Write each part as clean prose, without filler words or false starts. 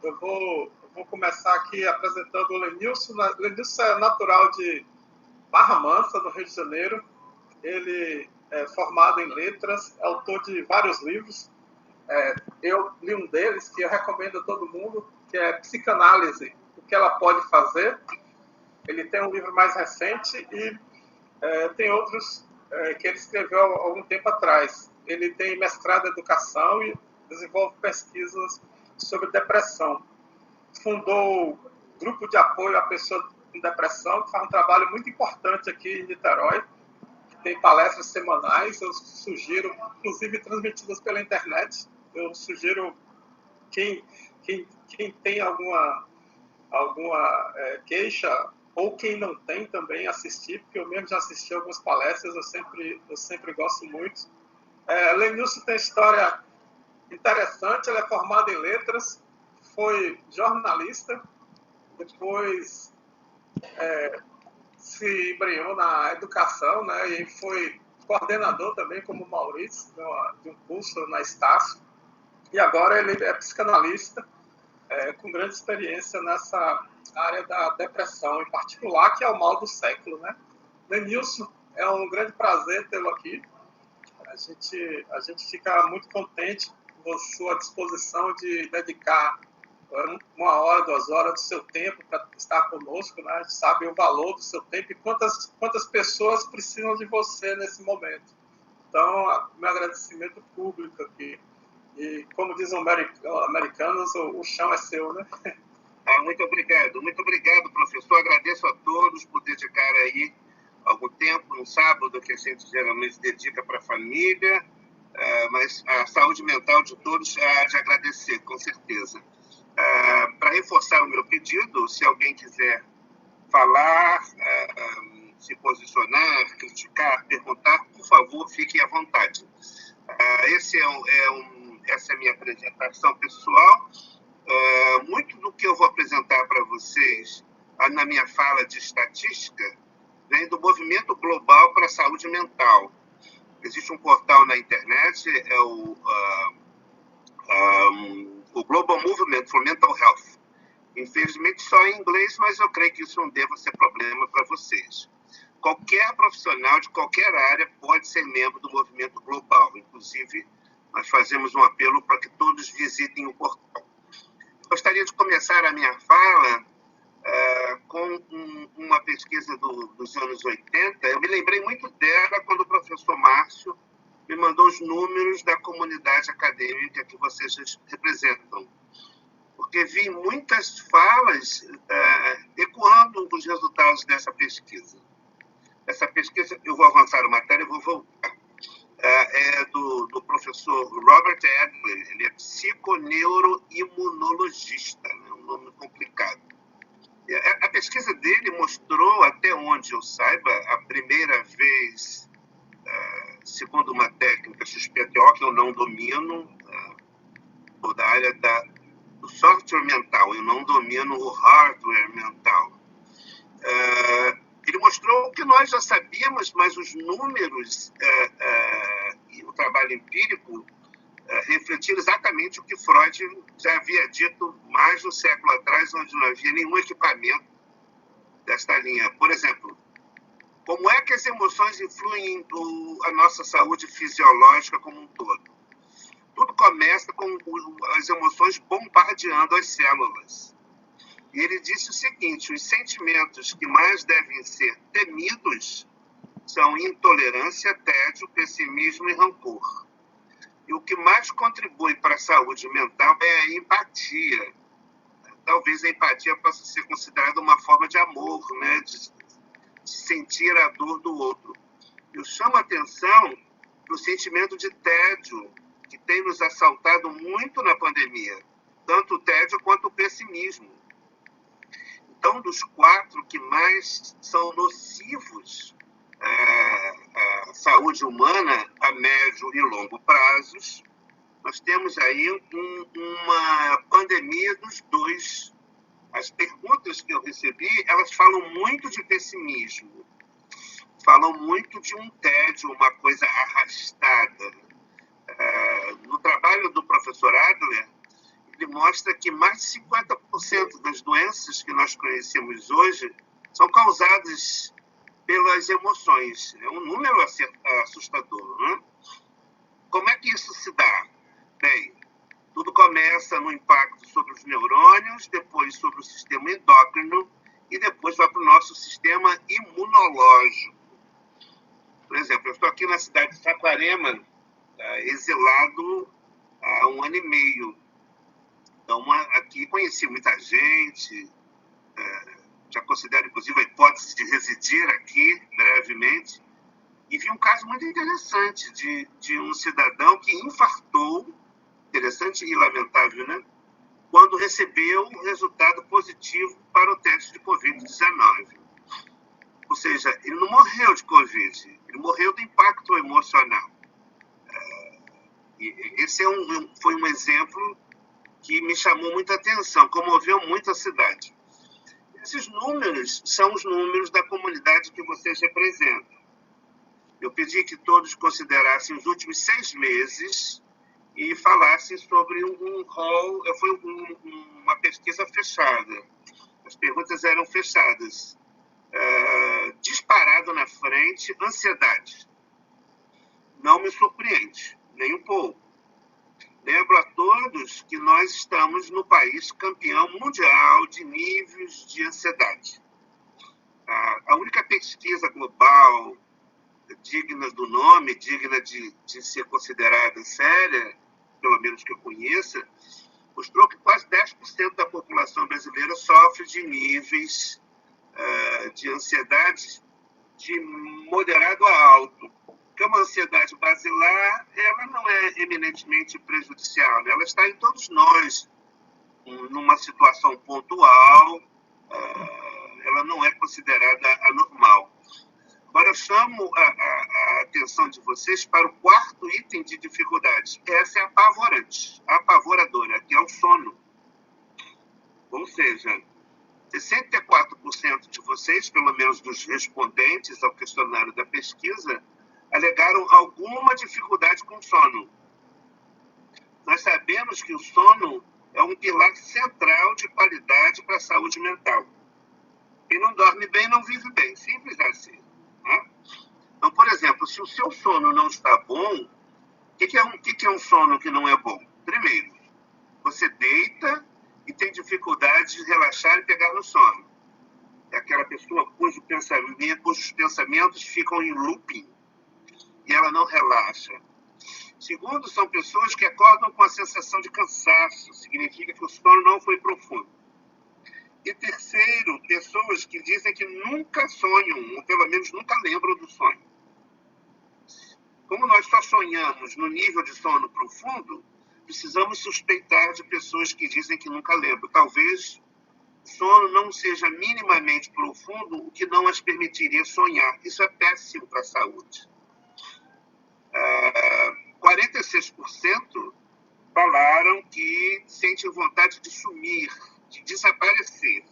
Eu vou começar aqui apresentando o Lenilson. Lenilson é natural de Barra Mansa, no Rio de Janeiro. Ele é formado em letras, é autor de vários livros. Eu li um deles que eu recomendo a todo mundo, que é Psicanálise, o que ela pode fazer. Ele tem um livro mais recente e tem outros que ele escreveu há algum tempo atrás. Ele tem mestrado em educação e desenvolve pesquisas sobre depressão. Fundou o grupo de apoio à pessoa com depressão, que faz um trabalho muito importante aqui em Niterói. Tem palestras semanais, eu sugiro, inclusive transmitidas pela internet. Eu sugiro quem, quem tem alguma queixa, ou quem não tem também, assistir, porque eu mesmo já assisti algumas palestras, eu sempre gosto muito. Lenilson tem história interessante, ele é formado em letras, foi jornalista, depois se embrenhou na educação, né, e foi coordenador também, como Maurício, de um curso na Estácio, e agora ele é psicanalista, com grande experiência nessa área da depressão, em particular, que é o mal do século, né? Lenilson, é um grande prazer tê-lo aqui. A gente fica muito contente com a sua disposição de dedicar 1 hora, 2 horas do seu tempo para estar conosco, né? A gente sabe o valor do seu tempo e quantas pessoas precisam de você nesse momento. Então, meu agradecimento público aqui. E, como dizem os americanos, o chão é seu, né? Muito obrigado, professor. Agradeço a todos por dedicar aí algum tempo no sábado, que a gente geralmente dedica para a família, mas a saúde mental de todos há de agradecer, com certeza. Para reforçar o meu pedido, se alguém quiser falar, se posicionar, criticar, perguntar, por favor, fiquem à vontade. Essa é a minha apresentação pessoal. Muito do que eu vou apresentar para vocês na minha fala de estatística vem do movimento global para a saúde mental. Existe um portal na internet, é o Global Movement for Mental Health. Infelizmente só em inglês, mas eu creio que isso não deva ser problema para vocês. Qualquer profissional de qualquer área pode ser membro do movimento global. Inclusive, nós fazemos um apelo para que todos visitem o portal. Gostaria de começar a minha fala com uma pesquisa dos anos 80. Eu me lembrei muito dela quando o professor Márcio me mandou os números da comunidade acadêmica que vocês representam. Porque vi muitas falas ecoando os resultados dessa pesquisa. Essa pesquisa, eu vou avançar a matéria, eu vou voltar. É do professor Robert Adler, ele é psiconeuroimunologista, né? Um nome complicado. A pesquisa dele mostrou, até onde eu saiba, a primeira vez, segundo uma técnica XPTO, que eu não domino, toda a área do software mental, eu não domino o hardware mental. Ele mostrou o que nós já sabíamos, mas os números e o trabalho empírico refletiram exatamente o que Freud já havia dito mais de um século atrás, onde não havia nenhum equipamento desta linha. Por exemplo, como é que as emoções influem em a nossa saúde fisiológica como um todo? Tudo começa com as emoções bombardeando as células. E ele disse o seguinte: os sentimentos que mais devem ser temidos são intolerância, tédio, pessimismo e rancor. E o que mais contribui para a saúde mental é a empatia. Talvez a empatia possa ser considerada uma forma de amor, né? de sentir a dor do outro. Eu chamo a atenção para o sentimento de tédio, que tem nos assaltado muito na pandemia, tanto o tédio quanto o pessimismo. Então, dos 4 que mais são nocivos à saúde humana a médio e longo prazos, nós temos aí uma pandemia dos 2. As perguntas que eu recebi, elas falam muito de pessimismo, falam muito de um tédio, uma coisa arrastada. No trabalho do professor Adler, ele mostra que mais de 50% das doenças que nós conhecemos hoje são causadas pelas emoções. É um número assustador, né? Como é que isso se dá? Bem, tudo começa no impacto sobre os neurônios, depois sobre o sistema endócrino e depois vai para o nosso sistema imunológico. Por exemplo, eu estou aqui na cidade de Saquarema, exilado há 1 ano e meio. Então, aqui conheci muita gente, já considero, inclusive, a hipótese de residir aqui brevemente, e vi um caso muito interessante de um cidadão que infartou, interessante e lamentável, né? Quando recebeu um resultado positivo para o teste de Covid-19. Ou seja, ele não morreu de Covid, ele morreu do impacto emocional. Esse foi um exemplo que me chamou muita atenção, comoveu muito a cidade. Esses números são os números da comunidade que vocês representam. Eu pedi que todos considerassem os últimos 6 meses e falassem sobre um rol. Foi uma pesquisa fechada. As perguntas eram fechadas. Disparado na frente, ansiedade. Não me surpreende, nem um pouco. Lembro a todos que nós estamos no país campeão mundial de níveis de ansiedade. A única pesquisa global digna do nome, digna de ser considerada séria, pelo menos que eu conheça, mostrou que quase 10% da população brasileira sofre de níveis de ansiedade de moderado a alto. Porque uma ansiedade basilar, ela não é eminentemente prejudicial, né? Ela está em todos nós, numa situação pontual, ela não é considerada anormal. Agora, eu chamo a atenção de vocês para o 4º item de dificuldades. Essa é apavorante, apavoradora, que é o sono. Ou seja, 64% de vocês, pelo menos dos respondentes ao questionário da pesquisa, alegaram alguma dificuldade com o sono. Nós sabemos que o sono é um pilar central de qualidade para a saúde mental. Quem não dorme bem não vive bem, simples assim. Né? Então, por exemplo, se o seu sono não está bom, o que é um sono que não é bom? Primeiro, você deita e tem dificuldade de relaxar e pegar no sono. É aquela pessoa cujos pensamentos ficam em looping e ela não relaxa. Segundo, são pessoas que acordam com a sensação de cansaço, significa que o sono não foi profundo. E terceiro, pessoas que dizem que nunca sonham, ou pelo menos nunca lembram do sonho. Como nós só sonhamos no nível de sono profundo, precisamos suspeitar de pessoas que dizem que nunca lembram. Talvez o sono não seja minimamente profundo, o que não as permitiria sonhar. Isso é péssimo para a saúde. 46% falaram que sentem vontade de sumir, de desaparecer.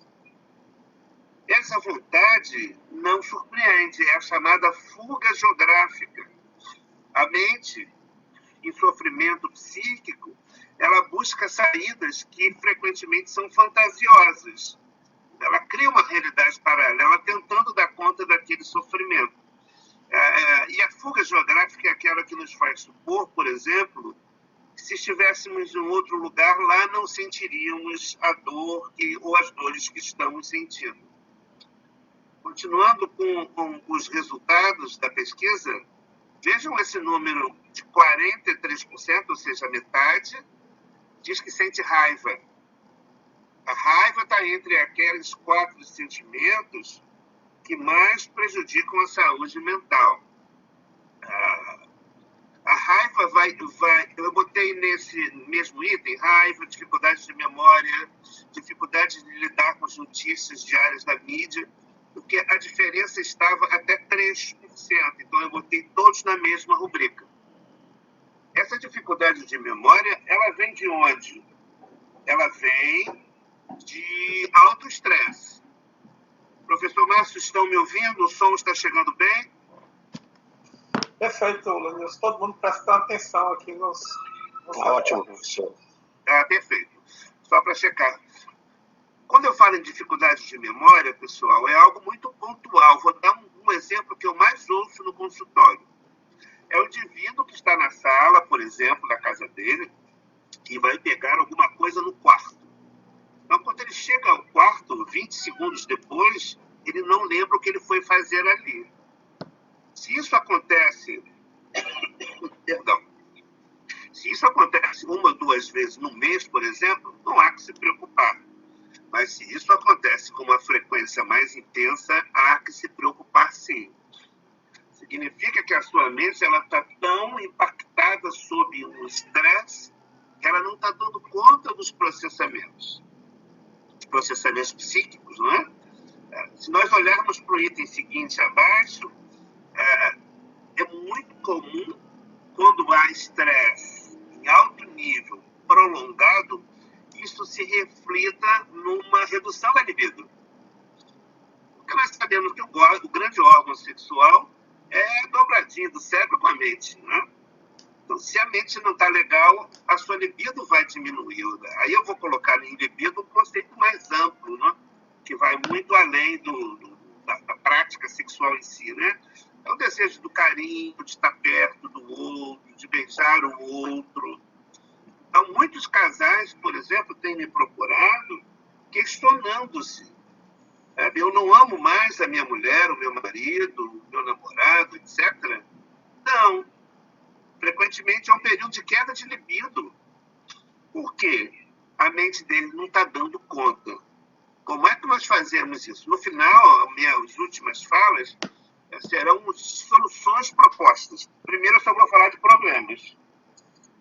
Essa vontade não surpreende, é a chamada fuga geográfica. A mente, em sofrimento psíquico, ela busca saídas que frequentemente são fantasiosas. Ela cria uma realidade paralela tentando dar conta daquele sofrimento. E a fuga geográfica é aquela que nos faz supor, por exemplo, que se estivéssemos em outro lugar, lá não sentiríamos a dor ou as dores que estamos sentindo. Continuando com os resultados da pesquisa, vejam esse número de 43%, ou seja, metade, diz que sente raiva. A raiva está entre aqueles 4 sentimentos que mais prejudicam a saúde mental. A raiva vai... Eu botei nesse mesmo item, raiva, dificuldade de memória, dificuldade de lidar com as notícias diárias da mídia, porque a diferença estava até 3%. Então, eu botei todos na mesma rubrica. Essa dificuldade de memória, ela vem de onde? Ela vem de alto estresse. Professor Márcio, estão me ouvindo? O som está chegando bem? Perfeito, Lenilson. Todo mundo prestando atenção aqui nos Ótimo, professor. Perfeito. só para checar. Quando eu falo em dificuldade de memória, pessoal, é algo muito pontual. Vou dar um exemplo que eu mais ouço no consultório. É o indivíduo que está na sala, por exemplo, da casa dele, e vai pegar alguma coisa no quarto. Então, quando ele chega ao quarto, 20 segundos depois, ele não lembra o que ele foi fazer ali. Se isso acontece, perdão, se isso acontece uma ou duas vezes no mês, por exemplo, não há que se preocupar. Mas se isso acontece com uma frequência mais intensa, há que se preocupar sim. Significa que a sua mente está tão impactada sob um estresse que ela não está dando conta dos processamentos psíquicos, não é? Se nós olharmos para o item seguinte abaixo, é muito comum, quando há estresse em alto nível, prolongado, isso se reflita numa redução da libido. Porque nós sabemos que o grande órgão sexual é dobradinho do cérebro com a mente, né? Então, se a mente não está legal, a sua libido vai diminuir. Aí eu vou colocar em libido um conceito mais amplo, né? Que vai muito além da prática sexual em si, né? É o desejo do carinho, de estar perto do outro, de beijar o outro. Então, muitos casais, por exemplo, têm me procurado questionando-se. Eu não amo mais a minha mulher, o meu marido, o meu namorado, etc. Não. Frequentemente é um período de queda de libido. Por quê? A mente dele não está dando conta. Como é que nós fazemos isso? No final, minhas últimas falas serão soluções propostas. Primeiro eu só vou falar de problemas.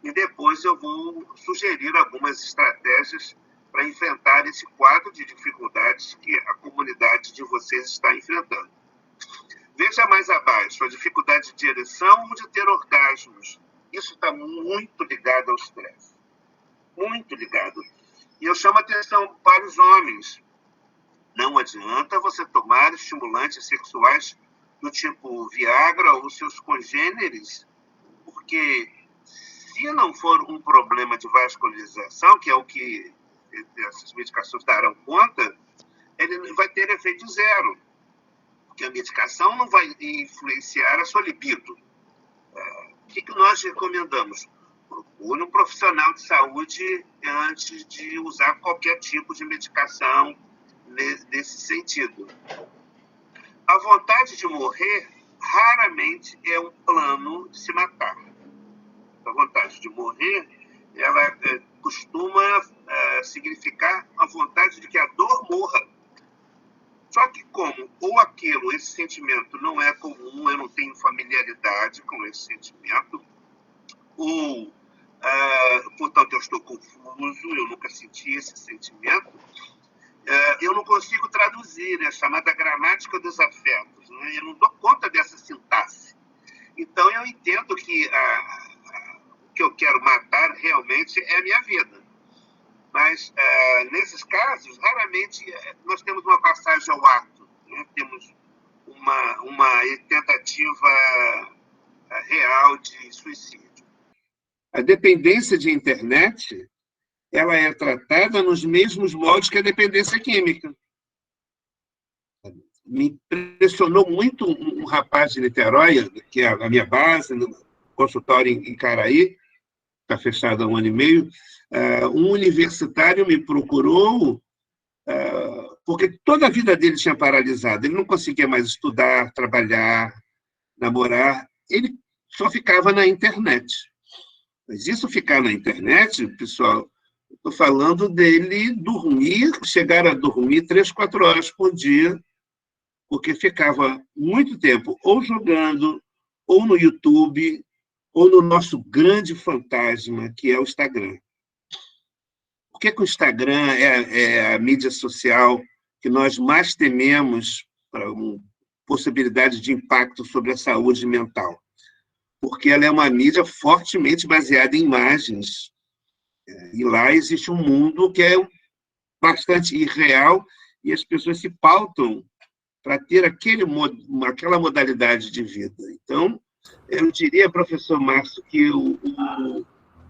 E depois eu vou sugerir algumas estratégias para enfrentar esse quadro de dificuldades que a comunidade de vocês está enfrentando. Veja mais abaixo, a dificuldade de ereção ou de ter orgasmos. Isso está muito ligado ao estresse. Muito ligado. E eu chamo a atenção para os homens. Não adianta você tomar estimulantes sexuais do tipo Viagra ou seus congêneres, porque se não for um problema de vascularização, que é o que essas medicações darão conta, ele vai ter efeito zero, porque a medicação não vai influenciar a sua libido. O que nós recomendamos? Procure um profissional de saúde antes de usar qualquer tipo de medicação nesse sentido. A vontade de morrer raramente é um plano de se matar. A vontade de morrer, ela costuma significar a vontade de que a dor morra. Só que como esse sentimento não é comum, eu não tenho familiaridade com esse sentimento, ou, portanto, eu estou confuso, eu nunca senti esse sentimento, eu não consigo traduzir, é chamada gramática dos afetos, né? Eu não dou conta dessa sintaxe. Então, eu entendo que o que eu quero matar realmente é a minha vida. Mas, nesses casos, raramente nós temos uma passagem ao ato, né? Temos uma tentativa real de suicídio. A dependência de internet, ela é tratada nos mesmos moldes que a dependência química. Me impressionou muito um rapaz de Niterói, que é a minha base, no consultório em Caraí, está fechado há 1 ano e meio. Um universitário me procurou porque toda a vida dele tinha paralisado. Ele não conseguia mais estudar, trabalhar, namorar. Ele só ficava na internet. Mas isso ficar na internet, pessoal, estou falando dele dormir, chegar a dormir 3, 4 horas por dia, porque ficava muito tempo ou jogando, ou no YouTube, ou no nosso grande fantasma, que é o Instagram. Por que o Instagram é a mídia social que nós mais tememos para uma possibilidade de impacto sobre a saúde mental? Porque ela é uma mídia fortemente baseada em imagens. E lá existe um mundo que é bastante irreal e as pessoas se pautam para ter aquela modalidade de vida. Então, eu diria, professor Márcio, que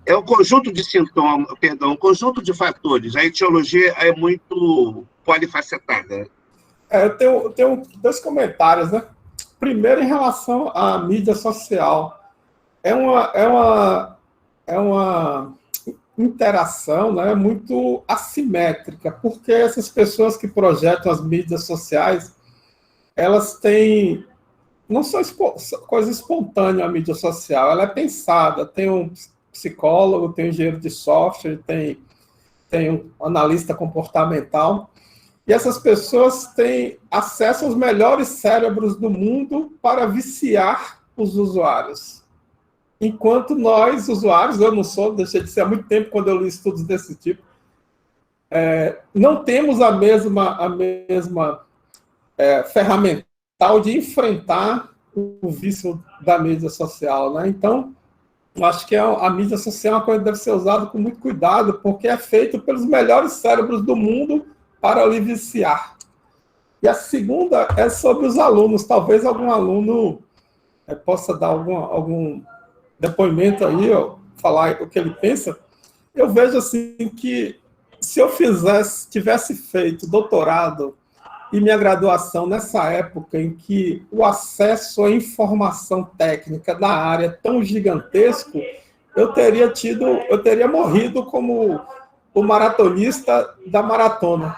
É um conjunto de sintomas, perdão, um conjunto de fatores. A etiologia é muito polifacetada. Eu tenho dois comentários, né? Primeiro, em relação à mídia social. É uma interação, né, muito assimétrica, porque essas pessoas que projetam as mídias sociais, elas têm, não são coisa espontânea a mídia social, ela é pensada, tem um psicólogo, tem um engenheiro de software, tem um analista comportamental, e essas pessoas têm acesso aos melhores cérebros do mundo para viciar os usuários. Enquanto nós, usuários, eu não sou, deixei de ser há muito tempo quando eu li estudos desse tipo, não temos a mesma ferramental de enfrentar o vício da mídia social, né? Então, eu acho que a mídia social é uma coisa que deve ser usada com muito cuidado, porque é feito pelos melhores cérebros do mundo para lhe viciar. E a segunda é sobre os alunos. Talvez algum aluno possa dar algum depoimento aí, ó, falar o que ele pensa. Eu vejo assim que se eu tivesse feito doutorado e minha graduação nessa época em que o acesso à informação técnica da área é tão gigantesco, eu teria morrido como o maratonista da maratona,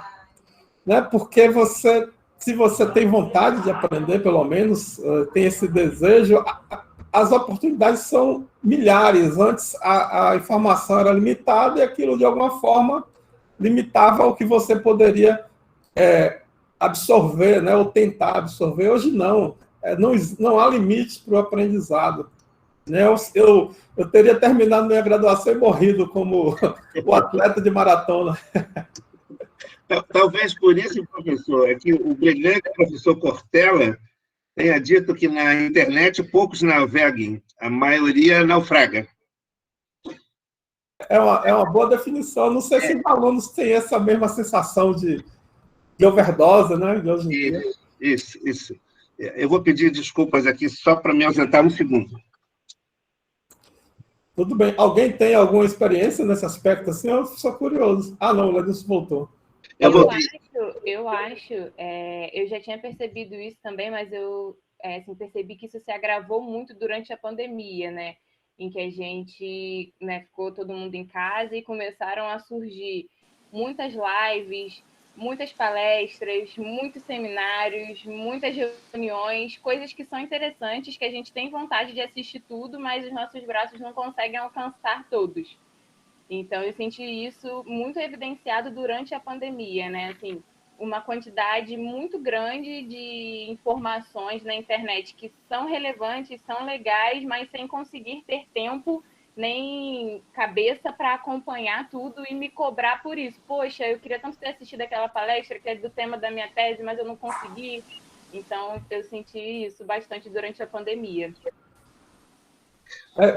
né? Porque se você tem vontade de aprender, pelo menos tem esse desejo, as oportunidades são milhares. Antes a informação era limitada e aquilo de alguma forma limitava o que você poderia absorver, né, ou tentar absorver. Hoje não. Não há limites para o aprendizado. Né? Eu teria terminado minha graduação e morrido como o atleta de maratona. Talvez por isso, professor, é que o brilhante professor Cortella tenha dito que na internet poucos naveguem, a maioria naufraga. É uma boa definição. Não sei se os alunos têm essa mesma sensação de overdose, né? De hoje em dia. Isso. Eu vou pedir desculpas aqui só para me ausentar um segundo. Tudo bem. Alguém tem alguma experiência nesse aspecto assim? Eu sou curioso. Ah, não, o Ledilson voltou. Eu acho, eu já tinha percebido isso também, mas eu assim, percebi que isso se agravou muito durante a pandemia, né? Em que a gente, né, ficou todo mundo em casa e começaram a surgir muitas lives, muitas palestras, muitos seminários, muitas reuniões, coisas que são interessantes, que a gente tem vontade de assistir tudo, mas os nossos braços não conseguem alcançar todos. Então, eu senti isso muito evidenciado durante a pandemia, né? Assim, uma quantidade muito grande de informações na internet que são relevantes, são legais, mas sem conseguir ter tempo nem cabeça para acompanhar tudo e me cobrar por isso. Poxa, eu queria tanto ter assistido aquela palestra que é do tema da minha tese, mas eu não consegui. Então, eu senti isso bastante durante a pandemia.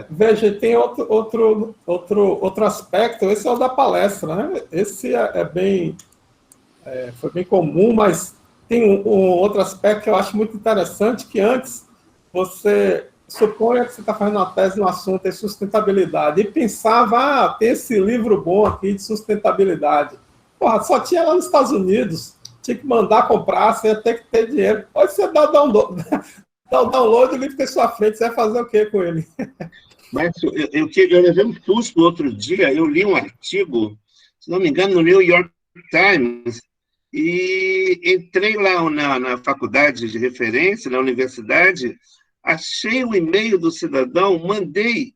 Veja, tem outro aspecto, esse é o da palestra, né? Esse foi bem comum, mas tem um outro aspecto que eu acho muito interessante, que antes você suponha que você está fazendo uma tese no assunto de sustentabilidade e pensava, tem esse livro bom aqui de sustentabilidade. Porra, só tinha lá nos Estados Unidos, tinha que mandar comprar, você ia ter que ter dinheiro. Hoje você dá o download, o livro tem sua frente, você vai fazer o quê com ele? Mas eu levei um susto outro dia, eu li um artigo, se não me engano, no New York Times, e entrei lá na faculdade de referência, na universidade, achei o e-mail do cidadão, mandei,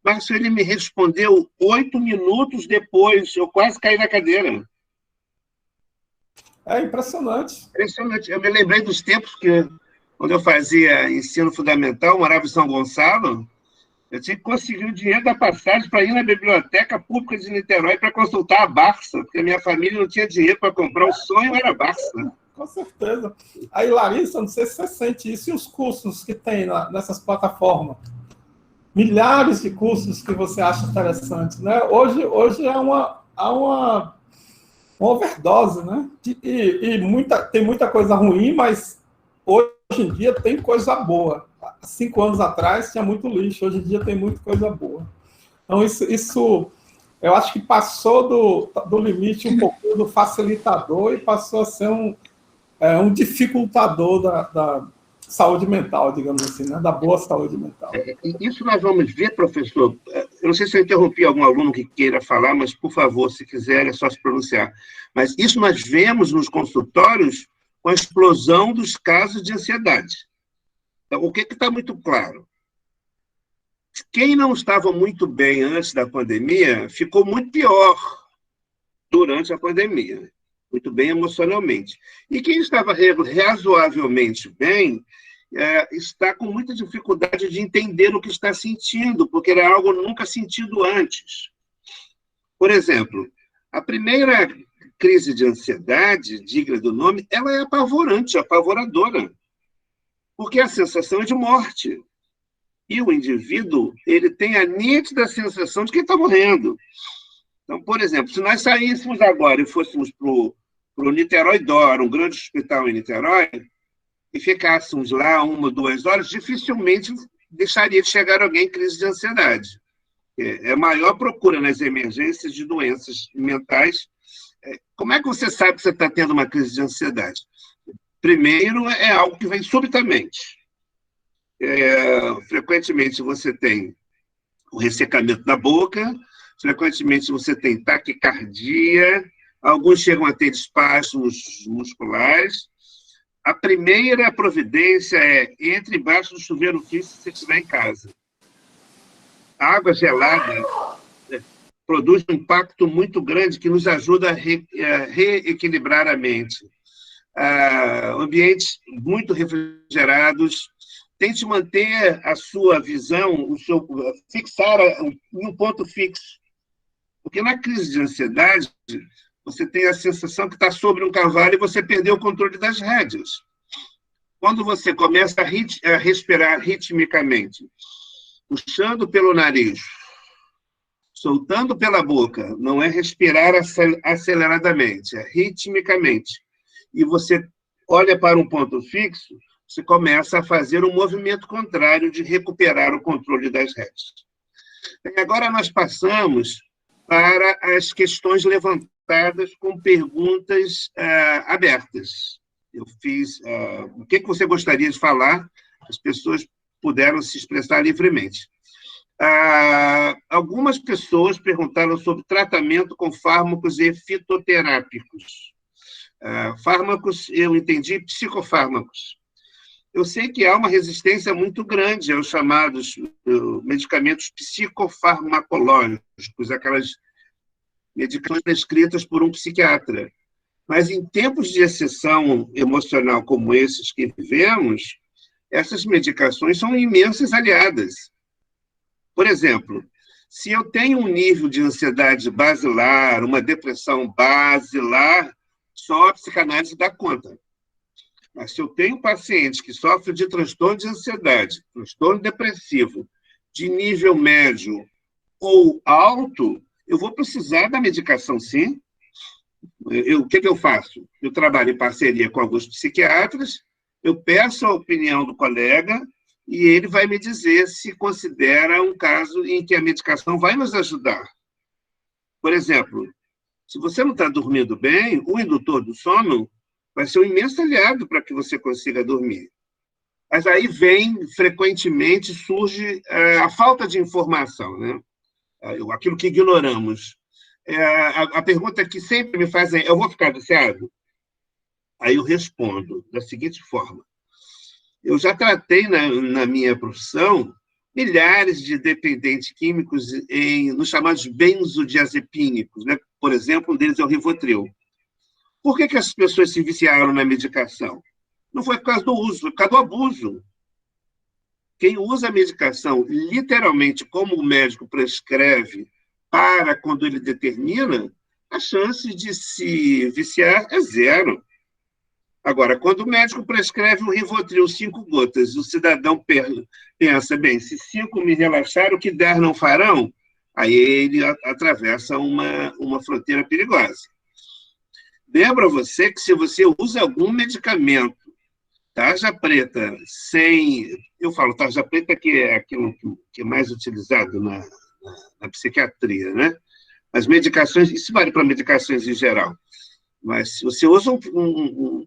mas ele me respondeu 8 minutos depois, eu quase caí na cadeira. É impressionante. Impressionante. Eu me lembrei dos tempos que, quando eu fazia ensino fundamental, morava em São Gonçalo, eu tinha que conseguir o dinheiro da passagem para ir na biblioteca pública de Niterói para consultar a Barça, porque a minha família não tinha dinheiro para comprar, o sonho era a Barça. Com certeza. Aí, Larissa, não sei se você sente isso, e os cursos que tem nessas plataformas? Milhares de cursos que você acha interessantes, né? Hoje há uma overdose, né? Tem muita coisa ruim, mas hoje em dia tem coisa boa. Há 5 anos atrás tinha muito lixo, hoje em dia tem muita coisa boa. Então, isso eu acho que passou do limite um pouco do facilitador e passou a ser um dificultador da saúde mental, digamos assim, né? Da boa saúde mental. Isso nós vamos ver, professor. Eu não sei se eu interrompi algum aluno que queira falar, mas, por favor, se quiser, é só se pronunciar. Mas isso nós vemos nos consultórios com a explosão dos casos de ansiedade. Então, o que está muito claro? Quem não estava muito bem antes da pandemia ficou muito pior durante a pandemia, muito bem emocionalmente. E quem estava razoavelmente bem está com muita dificuldade de entender o que está sentindo, porque era algo nunca sentido antes. Por exemplo, a primeira crise de ansiedade, digna do nome, ela é apavorante, apavoradora, porque a sensação é de morte. E o indivíduo, ele tem a nítida sensação de que está morrendo. Então, por exemplo, se nós saíssemos agora e fôssemos para o Niterói Dor, um grande hospital em Niterói, e ficássemos lá 1 ou 2 horas, dificilmente deixaria de chegar alguém em crise de ansiedade. É a maior procura nas emergências de doenças mentais. Como é que você sabe que você está tendo uma crise de ansiedade? Primeiro, é algo que vem subitamente. Frequentemente você tem o ressecamento da boca, frequentemente você tem taquicardia, alguns chegam a ter espasmos musculares. A primeira providência é entre embaixo do chuveiro quente se você estiver em casa. A água gelada produz um impacto muito grande que nos ajuda a reequilibrar a mente. Ambientes muito refrigerados. Tente manter a sua visão, fixar em um ponto fixo. Porque na crise de ansiedade, você tem a sensação que está sobre um cavalo e você perdeu o controle das rédeas. Quando você começa a respirar ritmicamente, puxando pelo nariz, soltando pela boca, não é respirar aceleradamente, é ritmicamente, e você olha para um ponto fixo, você começa a fazer um movimento contrário de recuperar o controle das rédeas. E agora nós passamos para as questões levantadas com perguntas abertas. Eu fiz o que você gostaria de falar, as pessoas puderam se expressar livremente. Algumas pessoas perguntaram sobre tratamento com fármacos e fitoterápicos. Fármacos, eu entendi, psicofármacos. Eu sei que há uma resistência muito grande aos chamados medicamentos psicofarmacológicos, aquelas medicações prescritas por um psiquiatra. Mas em tempos de exceção emocional como esses que vivemos, essas medicações são imensas aliadas. Por exemplo, se eu tenho um nível de ansiedade basilar, uma depressão basilar, só a psicanálise dá conta. Mas se eu tenho um paciente que sofre de transtorno de ansiedade, transtorno depressivo, de nível médio ou alto, eu vou precisar da medicação, sim. O que eu faço? Eu trabalho em parceria com alguns psiquiatras, eu peço a opinião do colega e ele vai me dizer se considera um caso em que a medicação vai nos ajudar. Por exemplo, se você não está dormindo bem, o indutor do sono vai ser um imenso aliado para que você consiga dormir. Mas aí frequentemente, surge a falta de informação, né? Aquilo que ignoramos. A pergunta que sempre me fazem é: eu vou ficar viciado? Aí eu respondo da seguinte forma: eu já tratei na minha profissão milhares de dependentes químicos nos chamados benzodiazepínicos, né? Por exemplo, um deles é o Rivotril. Por que as pessoas se viciaram na medicação? Não foi por causa do uso, foi por causa do abuso. Quem usa a medicação literalmente como o médico prescreve para quando ele determina, a chance de se viciar é 0. Agora, quando o médico prescreve um Rivotril 5 gotas, o cidadão pensa, bem, se 5 me relaxar, o que der não farão? Aí ele atravessa uma fronteira perigosa. Lembra você que se você usa algum medicamento, tarja preta, eu falo tarja preta que é aquilo que é mais utilizado na na psiquiatria, né? As medicações, isso vale para medicações em geral, mas se você usa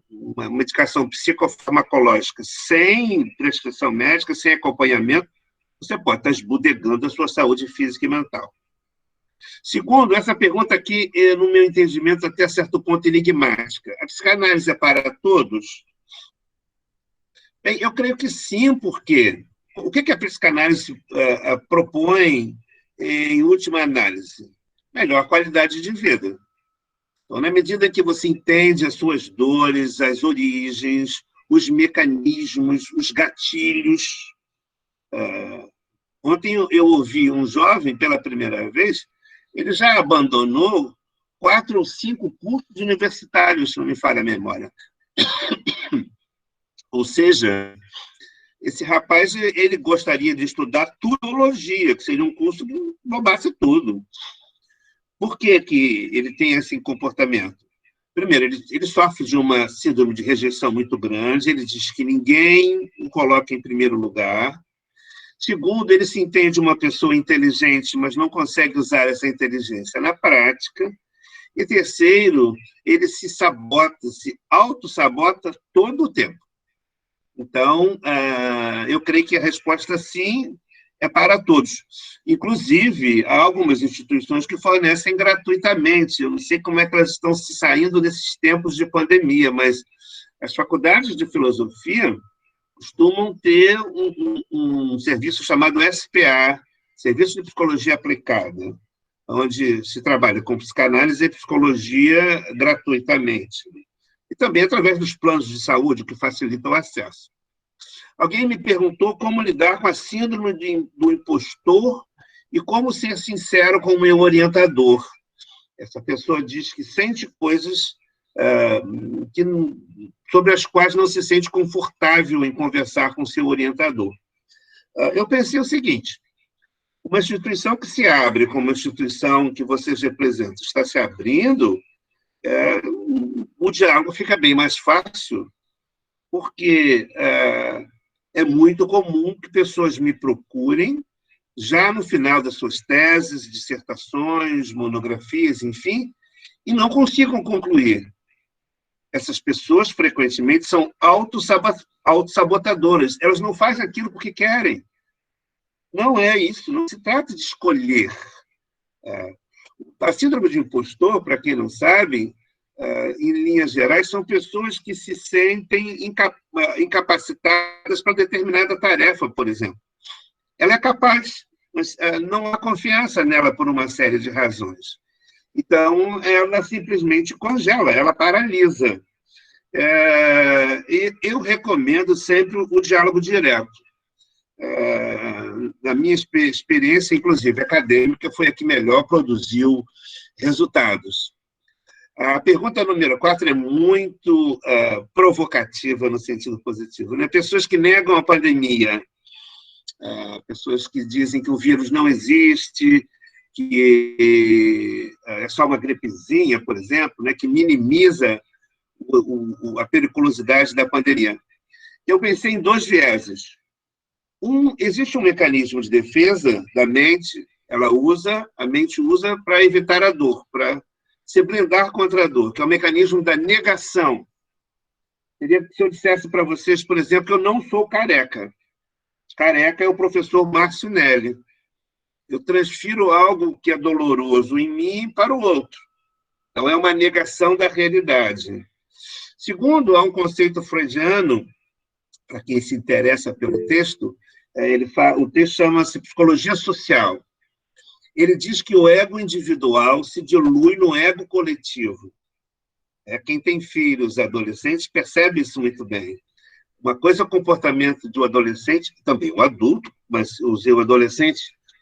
uma medicação psicofarmacológica sem prescrição médica, sem acompanhamento, você pode estar esbudegando a sua saúde física e mental. Segundo, essa pergunta aqui é, no meu entendimento, até certo ponto enigmática. A psicanálise é para todos? Bem, eu creio que sim, porque o que a psicanálise propõe, em última análise? Melhor qualidade de vida. Então, na medida que você entende as suas dores, as origens, os mecanismos, os gatilhos. Ontem eu ouvi um jovem, pela primeira vez, ele já abandonou 4 ou 5 cursos universitários, se não me falha a memória. Ou seja, esse rapaz ele gostaria de estudar turologia, que seria um curso que englobasse tudo. Por que ele tem esse comportamento? Primeiro, ele sofre de uma síndrome de rejeição muito grande, ele diz que ninguém o coloca em primeiro lugar. Segundo, ele se entende uma pessoa inteligente, mas não consegue usar essa inteligência na prática. E terceiro, ele se auto-sabota todo o tempo. Então, eu creio que a resposta, sim, é para todos. Inclusive, há algumas instituições que fornecem gratuitamente. Eu não sei como é que elas estão se saindo desses tempos de pandemia, mas as faculdades de filosofia costumam ter um serviço chamado SPA, Serviço de Psicologia Aplicada, onde se trabalha com psicanálise e psicologia gratuitamente. E também através dos planos de saúde, que facilitam o acesso. Alguém me perguntou como lidar com a síndrome do impostor e como ser sincero com o meu orientador. Essa pessoa diz que sente coisas sobre as quais não se sente confortável em conversar com seu orientador. Eu pensei o seguinte: uma instituição que se abre como uma instituição que vocês representam está se abrindo, o diálogo fica bem mais fácil, porque é muito comum que pessoas me procurem já no final das suas teses, dissertações, monografias, enfim, e não consigam concluir. Essas pessoas, frequentemente, são autossabotadoras. Elas não fazem aquilo porque querem. Não é isso, não se trata de escolher. A síndrome de impostor, para quem não sabe, em linhas gerais, são pessoas que se sentem incapacitadas para determinada tarefa, por exemplo. Ela é capaz, mas não há confiança nela por uma série de razões. Então, ela simplesmente congela, ela paralisa. E eu recomendo sempre o diálogo direto. Na minha experiência, inclusive acadêmica, foi a que melhor produziu resultados. A pergunta número 4 é muito provocativa no sentido positivo, né? Pessoas que negam a pandemia, pessoas que dizem que o vírus não existe, que é só uma gripezinha, por exemplo, né? Que minimiza a periculosidade da pandemia. Eu pensei em 2 vieses. Existe um mecanismo de defesa da mente, a mente usa para evitar a dor, para se blindar contra a dor, que é o mecanismo da negação. Seria se eu dissesse para vocês, por exemplo, que eu não sou careca. Careca é o professor Márcio Nelli. Eu transfiro algo que é doloroso em mim para o outro. Então, é uma negação da realidade. Segundo, há um conceito freudiano, para quem se interessa pelo texto, o texto chama-se Psicologia Social. Ele diz que o ego individual se dilui no ego coletivo. Quem tem filhos adolescentes percebe isso muito bem. Uma coisa é o comportamento do adolescente, também o adulto, mas o adolescente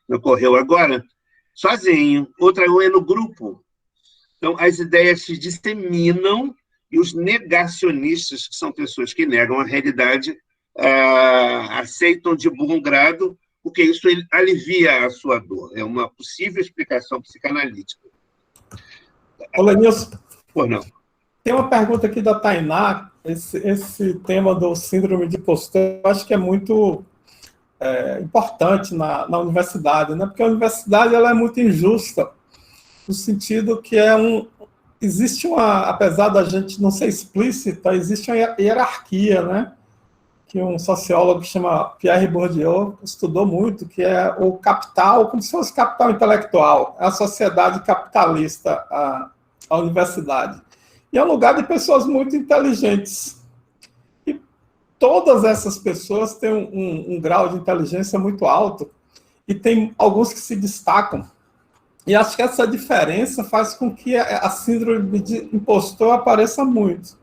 ocorreu agora, sozinho. Outra é no grupo. Então, as ideias se disseminam e os negacionistas, que são pessoas que negam a realidade, aceitam de bom grado, porque isso alivia a sua dor. É uma possível explicação psicanalítica. Olá, Nilson. Por não. Tem uma pergunta aqui da Tainá. Esse tema do síndrome de impostor, eu acho que é muito importante na universidade, né? Porque a universidade ela é muito injusta, no sentido que existe apesar da gente não ser explícita, existe uma hierarquia, né? Que um sociólogo que chama Pierre Bourdieu estudou muito, que é o capital, como se fosse capital intelectual, é a sociedade capitalista, a universidade. E é um lugar de pessoas muito inteligentes. E todas essas pessoas têm um grau de inteligência muito alto, e tem alguns que se destacam. E acho que essa diferença faz com que a síndrome de impostor apareça muito.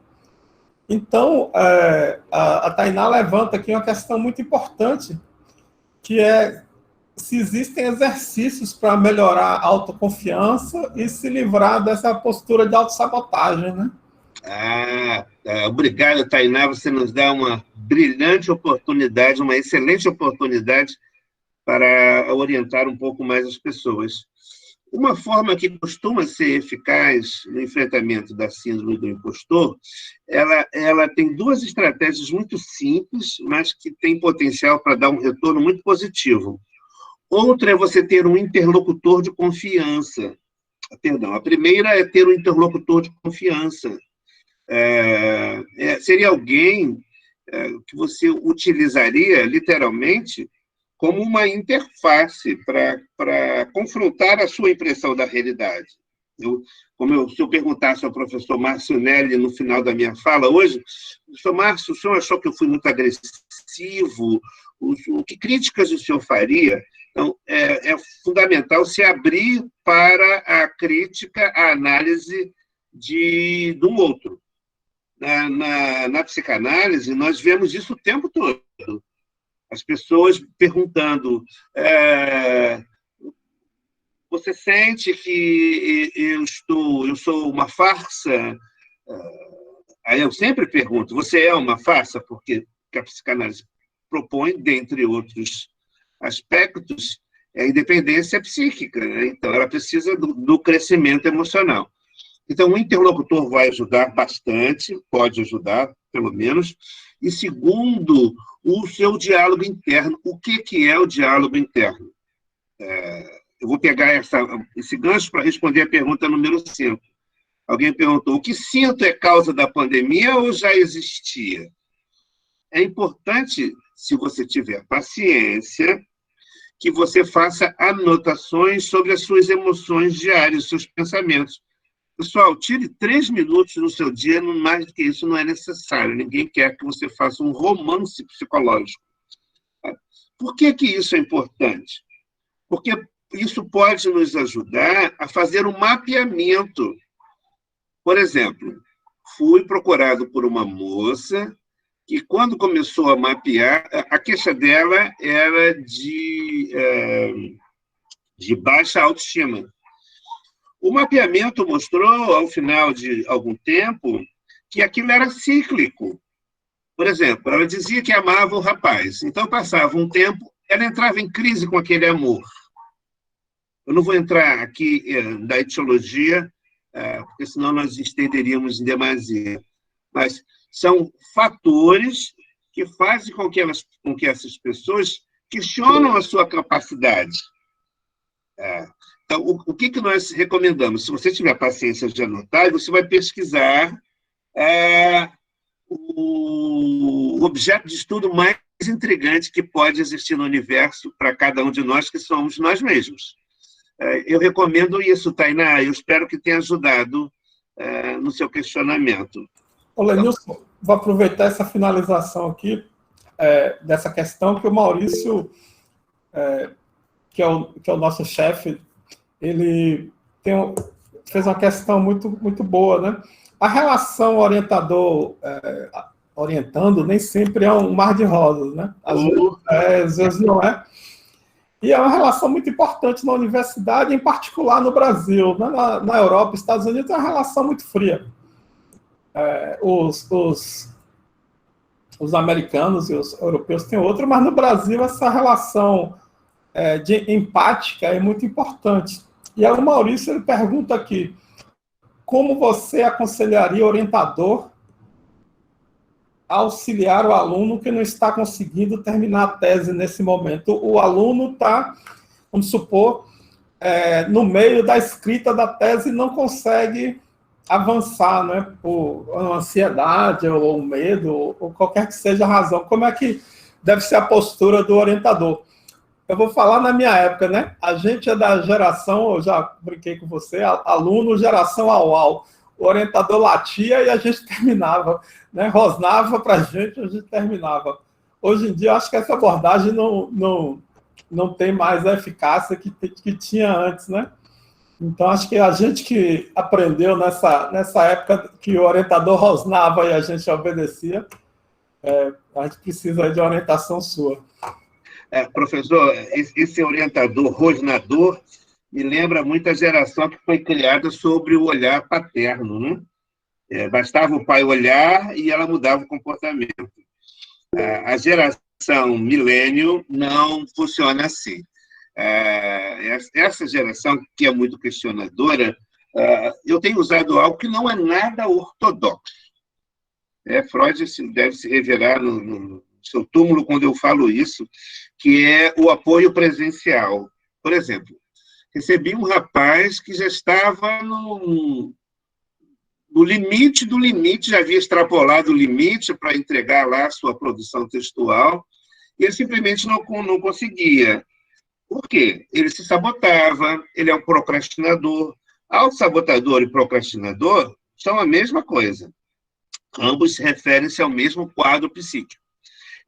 Então, a Tainá levanta aqui uma questão muito importante, que é se existem exercícios para melhorar a autoconfiança e se livrar dessa postura de autossabotagem, né? Obrigado, Tainá. Você nos dá uma brilhante oportunidade, uma excelente oportunidade para orientar um pouco mais as pessoas. Uma forma que costuma ser eficaz no enfrentamento da síndrome do impostor, ela tem duas estratégias muito simples, mas que têm potencial para dar um retorno muito positivo. Outra é você ter um interlocutor de confiança. Perdão, a primeira é ter um interlocutor de confiança. Seria alguém que você utilizaria, literalmente, como uma interface para confrontar a sua impressão da realidade. Se eu perguntasse ao professor Márcio Nelli no final da minha fala hoje, professor Márcio, o senhor achou que eu fui muito agressivo? Que críticas o senhor faria? Então, é fundamental se abrir para a crítica, a análise do outro. Na psicanálise, nós vemos isso o tempo todo. As pessoas perguntando, você sente que eu sou uma farsa? Aí eu sempre pergunto, você é uma farsa? Porque a psicanálise propõe, dentre outros aspectos, a independência psíquica, né? Então, ela precisa do crescimento emocional. Então, o interlocutor vai ajudar bastante, pode ajudar, pelo menos. E, segundo, o seu diálogo interno. O que é o diálogo interno? Eu vou pegar esse gancho para responder a pergunta número 5. Alguém perguntou, o que sinto é causa da pandemia ou já existia? É importante, se você tiver paciência, que você faça anotações sobre as suas emoções diárias, seus pensamentos. Pessoal, tire 3 minutos no seu dia, mais do que isso não é necessário. Ninguém quer que você faça um romance psicológico. Por que isso é importante? Porque isso pode nos ajudar a fazer um mapeamento. Por exemplo, fui procurado por uma moça que, quando começou a mapear, a queixa dela era de baixa autoestima. O mapeamento mostrou, ao final de algum tempo, que aquilo era cíclico. Por exemplo, ela dizia que amava o rapaz. Então, passava um tempo, ela entrava em crise com aquele amor. Eu não vou entrar aqui na etiologia, porque senão nós estenderíamos em demasia. Mas são fatores que fazem com que essas pessoas questionam a sua capacidade. Então, o que nós recomendamos? Se você tiver paciência de anotar, você vai pesquisar o objeto de estudo mais intrigante que pode existir no universo para cada um de nós, que somos nós mesmos. Eu recomendo isso, Tainá, eu espero que tenha ajudado no seu questionamento. Ô, Lenilson, vou aproveitar essa finalização aqui dessa questão que o Maurício, que é o nosso chefe, ele fez uma questão muito, muito boa, né? A relação orientador orientando nem sempre é um mar de rosas, né? Às vezes não é. E é uma relação muito importante na universidade, em particular no Brasil. Né? Na Europa, Estados Unidos, é uma relação muito fria. Os americanos e os europeus têm outra, mas no Brasil essa relação de empática é muito importante. E aí o Maurício ele pergunta aqui, como você aconselharia o orientador auxiliar o aluno que não está conseguindo terminar a tese nesse momento. O aluno está, vamos supor, no meio da escrita da tese e não consegue avançar, né, por ansiedade ou medo, ou qualquer que seja a razão. Como é que deve ser a postura do orientador? Eu vou falar na minha época, né? A gente é da geração, eu já brinquei com você, aluno, geração au-au. O orientador latia e a gente terminava, né? Rosnava para a gente terminava. Hoje em dia, eu acho que essa abordagem não tem mais a eficácia que tinha antes, né? Então, acho que a gente que aprendeu nessa época que o orientador rosnava e a gente obedecia, a gente precisa de orientação sua. Professor, esse orientador rosnador me lembra muito a geração que foi criada sobre o olhar paterno, né? Bastava o pai olhar e ela mudava o comportamento. A geração milênio não funciona assim. Essa geração, que é muito questionadora, eu tenho usado algo que não é nada ortodoxo. Freud deve se revelar no seu túmulo quando eu falo isso, que é o apoio presencial. Por exemplo, recebi um rapaz que já estava no limite do limite, já havia extrapolado o limite para entregar lá a sua produção textual, e ele simplesmente não conseguia. Por quê? Ele se sabotava, ele é um procrastinador. Autossabotador e procrastinador são a mesma coisa. Ambos referem-se ao mesmo quadro psíquico.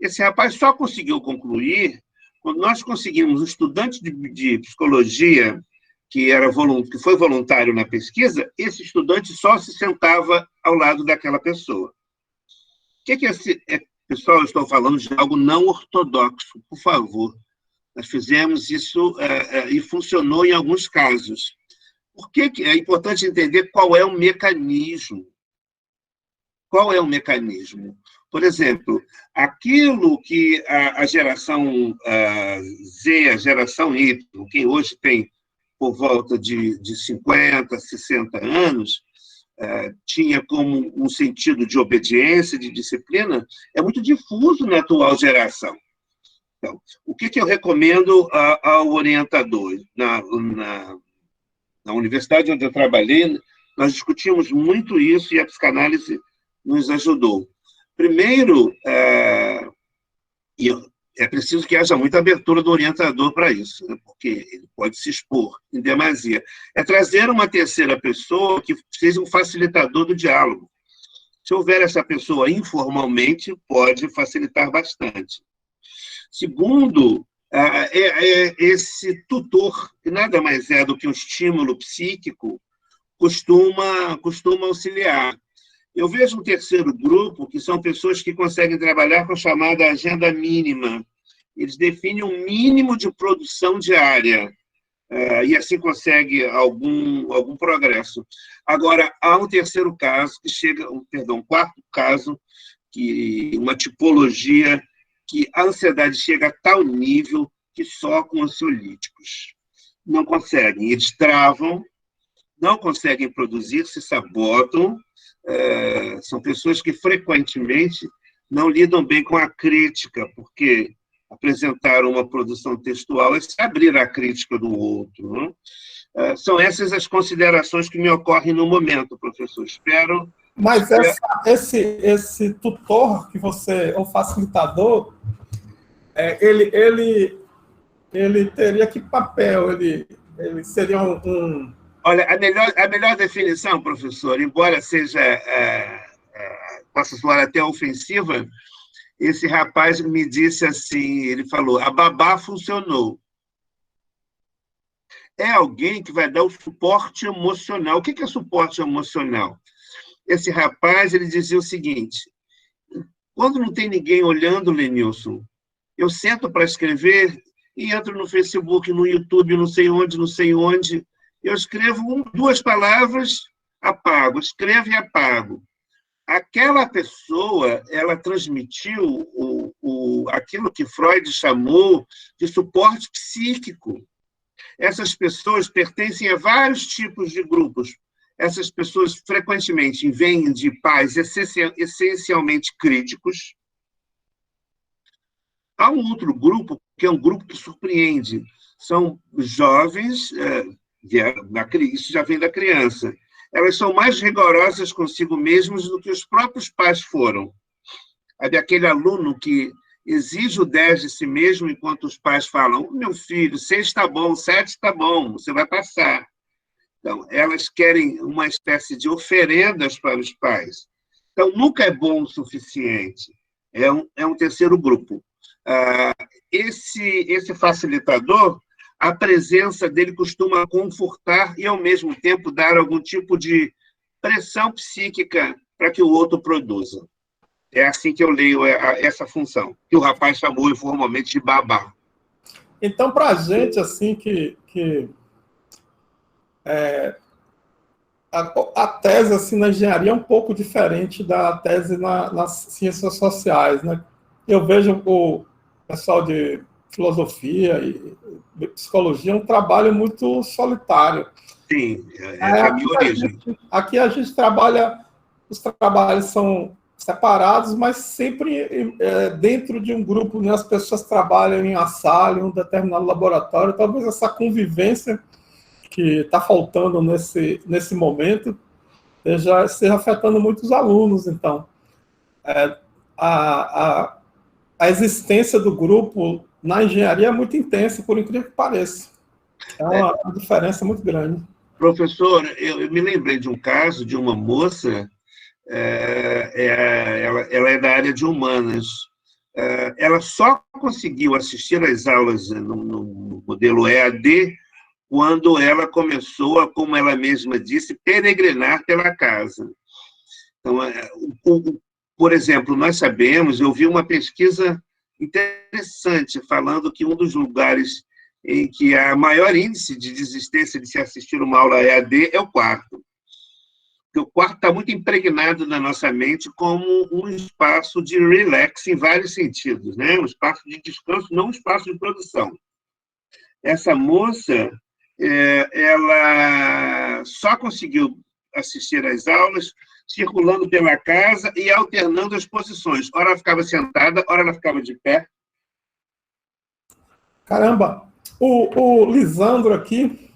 Esse rapaz só conseguiu concluir quando nós conseguimos um estudante de psicologia que foi voluntário na pesquisa. Esse estudante só se sentava ao lado daquela pessoa. O que é pessoal, eu estou falando de algo não ortodoxo, por favor. Nós fizemos isso e funcionou em alguns casos. Por que é importante entender qual é o mecanismo? Qual é o mecanismo? Por exemplo, aquilo que a geração Z, a geração Y, quem hoje tem por volta de 50, 60 anos, tinha como um sentido de obediência, de disciplina, é muito difuso na atual geração. Então, o que eu recomendo ao orientador? Na universidade onde eu trabalhei, nós discutimos muito isso e a psicanálise nos ajudou. Primeiro, é preciso que haja muita abertura do orientador para isso, né? Porque ele pode se expor em demasia. É trazer uma terceira pessoa que seja um facilitador do diálogo. Se houver essa pessoa informalmente, pode facilitar bastante. Segundo, esse tutor, que nada mais é do que um estímulo psíquico, costuma auxiliar. Eu vejo um terceiro grupo, que são pessoas que conseguem trabalhar com a chamada agenda mínima. Eles definem um mínimo de produção diária, e assim consegue algum progresso. Agora, há um terceiro caso, um quarto caso, uma tipologia que a ansiedade chega a tal nível que só com ansiolíticos. Não conseguem, eles travam, não conseguem produzir, se sabotam. São pessoas que frequentemente não lidam bem com a crítica, porque apresentar uma produção textual é se abrir à crítica do outro, né? São essas as considerações que me ocorrem no momento, professor. Espero... Mas esse tutor que você, o facilitador, ele teria que papel? Ele seria um... Olha, a melhor definição, professor, embora possa soar até ofensiva, esse rapaz me disse assim, ele falou, a babá funcionou. É alguém que vai dar o suporte emocional. O que é suporte emocional? Esse rapaz, ele dizia o seguinte, quando não tem ninguém olhando, Lenilson, eu sento para escrever e entro no Facebook, no YouTube, não sei onde, eu escrevo 2 palavras, apago, escrevo e apago. Aquela pessoa, ela transmitiu aquilo que Freud chamou de suporte psíquico. Essas pessoas pertencem a vários tipos de grupos. Essas pessoas frequentemente vêm de pais essencialmente críticos. Há um outro grupo, que é um grupo que surpreende. São jovens, isso já vem da criança. Elas são mais rigorosas consigo mesmas do que os próprios pais foram. Aquele aluno que exige o 10 de si mesmo, enquanto os pais falam: meu filho, 6 está bom, 7 está bom, você vai passar. Então, elas querem uma espécie de oferendas para os pais. Então, nunca é bom o suficiente. É um terceiro grupo. Esse facilitador, a presença dele costuma confortar e, ao mesmo tempo, dar algum tipo de pressão psíquica para que o outro produza. É assim que eu leio essa função, que o rapaz chamou informalmente de babá. Então, para a gente, assim, a tese assim, na engenharia é um pouco diferente da tese nas ciências sociais, né? Eu vejo o pessoal de filosofia e psicologia um trabalho muito solitário. Sim, é a minha origem. Aqui a gente trabalha, os trabalhos são separados, mas sempre dentro de um grupo, né? As pessoas trabalham em uma sala, em um determinado laboratório. Talvez essa convivência que está faltando nesse momento esteja afetando muitos alunos. Então, a existência do grupo na engenharia é muito intensa, por incrível que pareça. É uma diferença muito grande. Professor, eu me lembrei de um caso de uma moça, ela é da área de humanas. Ela só conseguiu assistir às aulas no modelo EAD quando ela começou a, como ela mesma disse, peregrinar pela casa. Então, por exemplo, nós sabemos, eu vi uma pesquisa interessante falando que um dos lugares em que há maior índice de desistência de se assistir uma aula EAD é o quarto. Porque o quarto está muito impregnado na nossa mente como um espaço de relax em vários sentidos, né? Um espaço de descanso, não um espaço de produção. Essa moça, ela só conseguiu assistir às aulas circulando pela casa e alternando as posições. Ora ela ficava sentada, ora ela ficava de pé. Caramba! O Lisandro aqui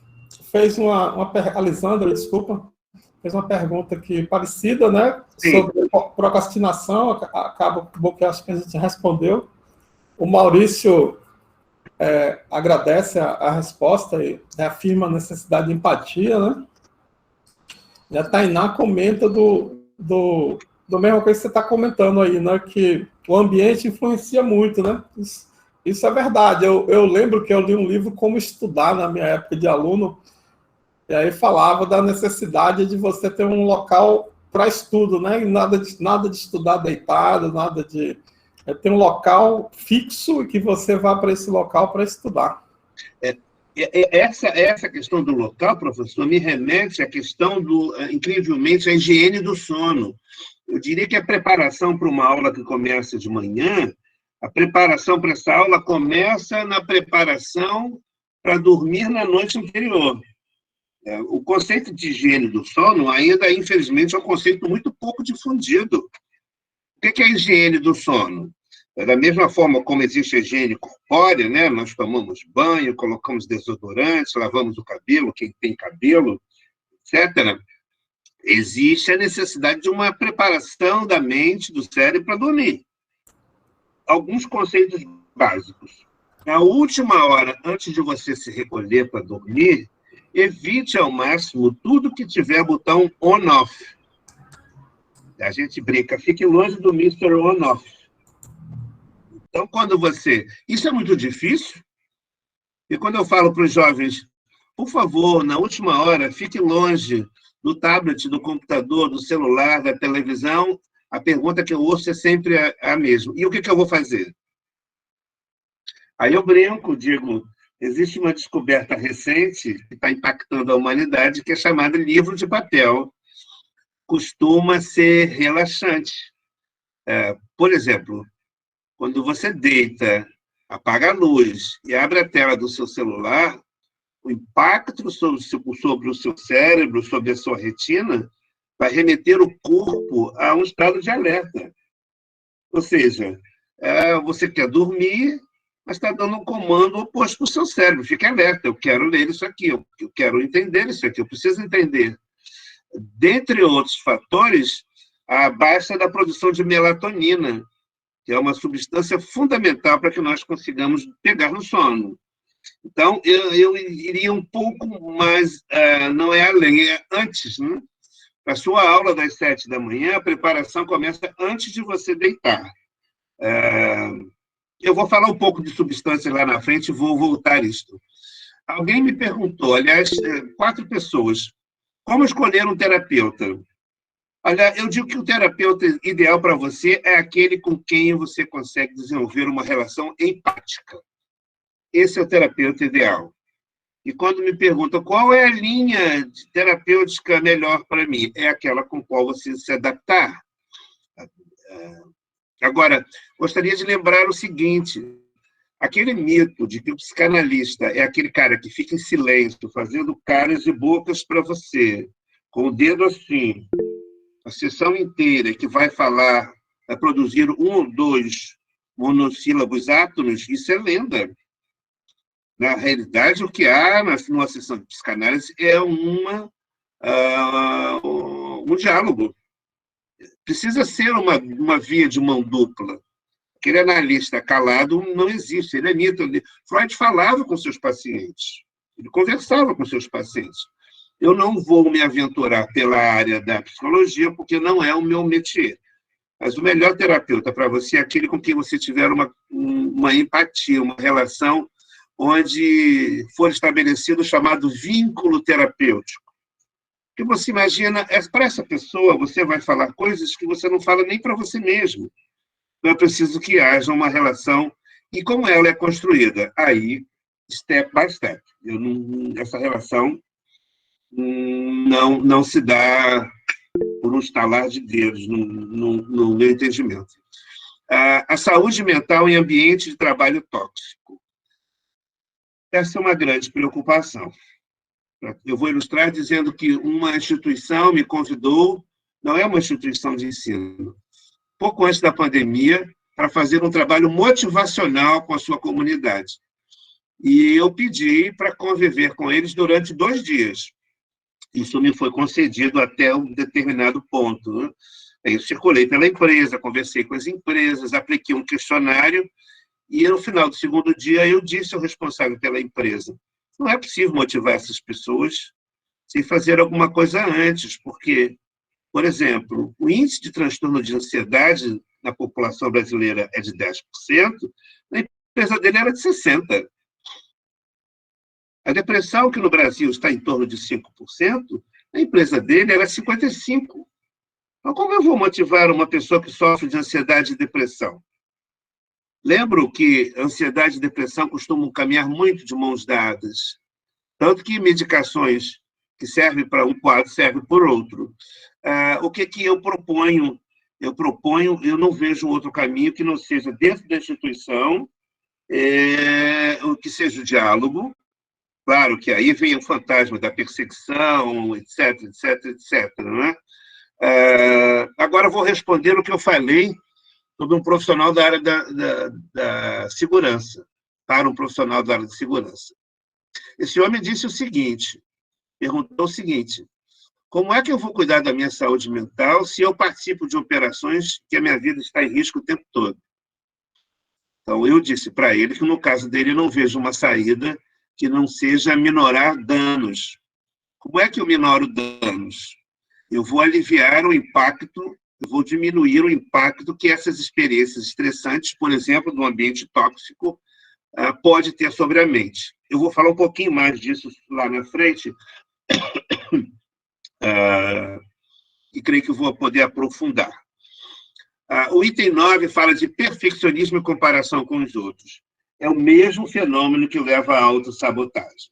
fez a Lisandra, desculpa, fez uma pergunta aqui parecida, né? Sim. Sobre procrastinação, acabou que acho que a gente respondeu. O Maurício agradece a resposta e afirma a necessidade de empatia, né? E a Tainá comenta do mesmo coisa que você está comentando aí, né? Que o ambiente influencia muito, né? Isso é verdade. Eu lembro que eu li um livro Como Estudar, na minha época de aluno, e aí falava da necessidade de você ter um local para estudo, né? E nada de estudar deitado, nada de... ter um local fixo e que você vá para esse local para estudar. Essa questão do local, professor, me remete à questão incrivelmente, a higiene do sono. Eu diria que a preparação para uma aula que começa de manhã, a preparação para essa aula começa na preparação para dormir na noite anterior. O conceito de higiene do sono ainda, infelizmente, é um conceito muito pouco difundido. O que é a higiene do sono? Da mesma forma como existe a higiene corpórea, né? Nós tomamos banho, colocamos desodorante, lavamos o cabelo, quem tem cabelo, etc. Existe a necessidade de uma preparação da mente, do cérebro para dormir. Alguns conceitos básicos. Na última hora, antes de você se recolher para dormir, evite ao máximo tudo que tiver botão on-off. A gente brinca, fique longe do Mr. On-off. Então, quando você... Isso é muito difícil, e quando eu falo para os jovens, por favor, na última hora, fique longe do tablet, do computador, do celular, da televisão, a pergunta que eu ouço é sempre a mesma. E o que eu vou fazer? Aí eu brinco, digo, existe uma descoberta recente que está impactando a humanidade, que é chamada livro de papel. Costuma ser relaxante. Por exemplo, quando você deita, apaga a luz e abre a tela do seu celular, o impacto sobre o seu cérebro, sobre a sua retina, vai remeter o corpo a um estado de alerta. Ou seja, você quer dormir, mas está dando um comando oposto para o seu cérebro. Fique alerta, eu quero ler isso aqui, eu quero entender isso aqui, eu preciso entender. Dentre outros fatores, a baixa da produção de melatonina, que é uma substância fundamental para que nós consigamos pegar no sono. Então, eu iria um pouco mais, não é além, é antes, né? A sua aula das 7 da manhã, a preparação começa antes de você deitar. Eu vou falar um pouco de substâncias lá na frente e vou voltar a isto. Alguém me perguntou, aliás, 4 pessoas, como escolher um terapeuta? Olha, eu digo que o terapeuta ideal para você é aquele com quem você consegue desenvolver uma relação empática. Esse é o terapeuta ideal. E quando me perguntam qual é a linha terapêutica melhor para mim, é aquela com qual você se adaptar. Agora, gostaria de lembrar o seguinte, aquele mito de que o psicanalista é aquele cara que fica em silêncio, fazendo caras e bocas para você, com o dedo assim, a sessão inteira, que vai falar, vai produzir 1 ou 2 monossílabos átonos, isso é lenda. Na realidade, o que há numa sessão de psicanálise é um diálogo. Precisa ser uma via de mão dupla. Aquele analista calado não existe, ele é mito. Freud falava com seus pacientes, ele conversava com seus pacientes. Eu não vou me aventurar pela área da psicologia, porque não é o meu métier. Mas o melhor terapeuta para você é aquele com quem você tiver uma empatia, uma relação onde for estabelecido o chamado vínculo terapêutico. Porque você imagina, para essa pessoa, você vai falar coisas que você não fala nem para você mesmo. Então, é preciso que haja uma relação. E como ela é construída? Aí, step by step. Essa relação não se dá por um estalar de dedos, no meu entendimento. A saúde mental em ambiente de trabalho tóxico. Essa é uma grande preocupação. Eu vou ilustrar dizendo que uma instituição me convidou, não é uma instituição de ensino, pouco antes da pandemia, para fazer um trabalho motivacional com a sua comunidade. E eu pedi para conviver com eles durante 2 dias. Isso me foi concedido até um determinado ponto, né? Eu circulei pela empresa, conversei com as empresas, apliquei um questionário, e no final do 2º dia eu disse ao responsável pela empresa, não é possível motivar essas pessoas sem fazer alguma coisa antes, porque, por exemplo, o índice de transtorno de ansiedade na população brasileira é de 10%, na empresa dele era de 60%. A depressão, que no Brasil está em torno de 5%, na empresa dele era 55%. Então, como eu vou motivar uma pessoa que sofre de ansiedade e depressão? Lembro que ansiedade e depressão costumam caminhar muito de mãos dadas. Tanto que medicações que servem para um quadro servem por outro. O que eu proponho? Eu não vejo outro caminho que não seja dentro da instituição, o que seja o diálogo. Claro que aí vem o fantasma da perseguição, etc, etc, etc. Não é? Agora eu vou responder o que eu falei sobre um profissional da área da segurança, para um profissional da área de segurança. Esse homem disse o seguinte, perguntou o seguinte, como é que eu vou cuidar da minha saúde mental se eu participo de operações que a minha vida está em risco o tempo todo? Então, eu disse para ele que, no caso dele, eu não vejo uma saída que não seja minorar danos. Como é que eu minoro danos? Eu vou aliviar o impacto, eu vou diminuir o impacto que essas experiências estressantes, por exemplo, do ambiente tóxico, pode ter sobre a mente. Eu vou falar um pouquinho mais disso lá na frente, e creio que vou poder aprofundar. O item 9 fala de perfeccionismo e comparação com os outros. É o mesmo fenômeno que leva à autossabotagem.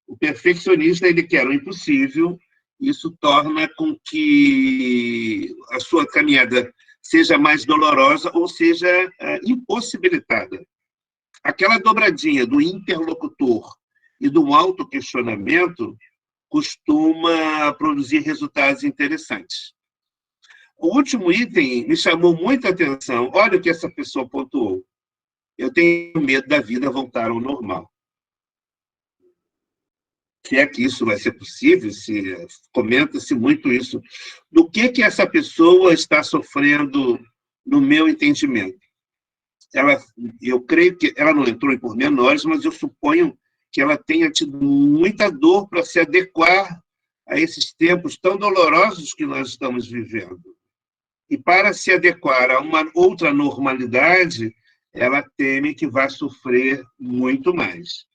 O perfeccionista, ele quer o impossível, isso torna com que a sua caminhada seja mais dolorosa ou seja impossibilitada. Aquela dobradinha do interlocutor e do autoquestionamento costuma produzir resultados interessantes. O último item me chamou muita atenção. Olha o que essa pessoa pontuou. Eu tenho medo da vida voltar ao normal. Se é que isso vai ser possível, comenta-se muito isso. Do que essa pessoa está sofrendo, no meu entendimento? Eu creio que ela não entrou em pormenores, mas eu suponho que ela tenha tido muita dor para se adequar a esses tempos tão dolorosos que nós estamos vivendo. E para se adequar a uma outra normalidade, ela teme que vai sofrer muito mais.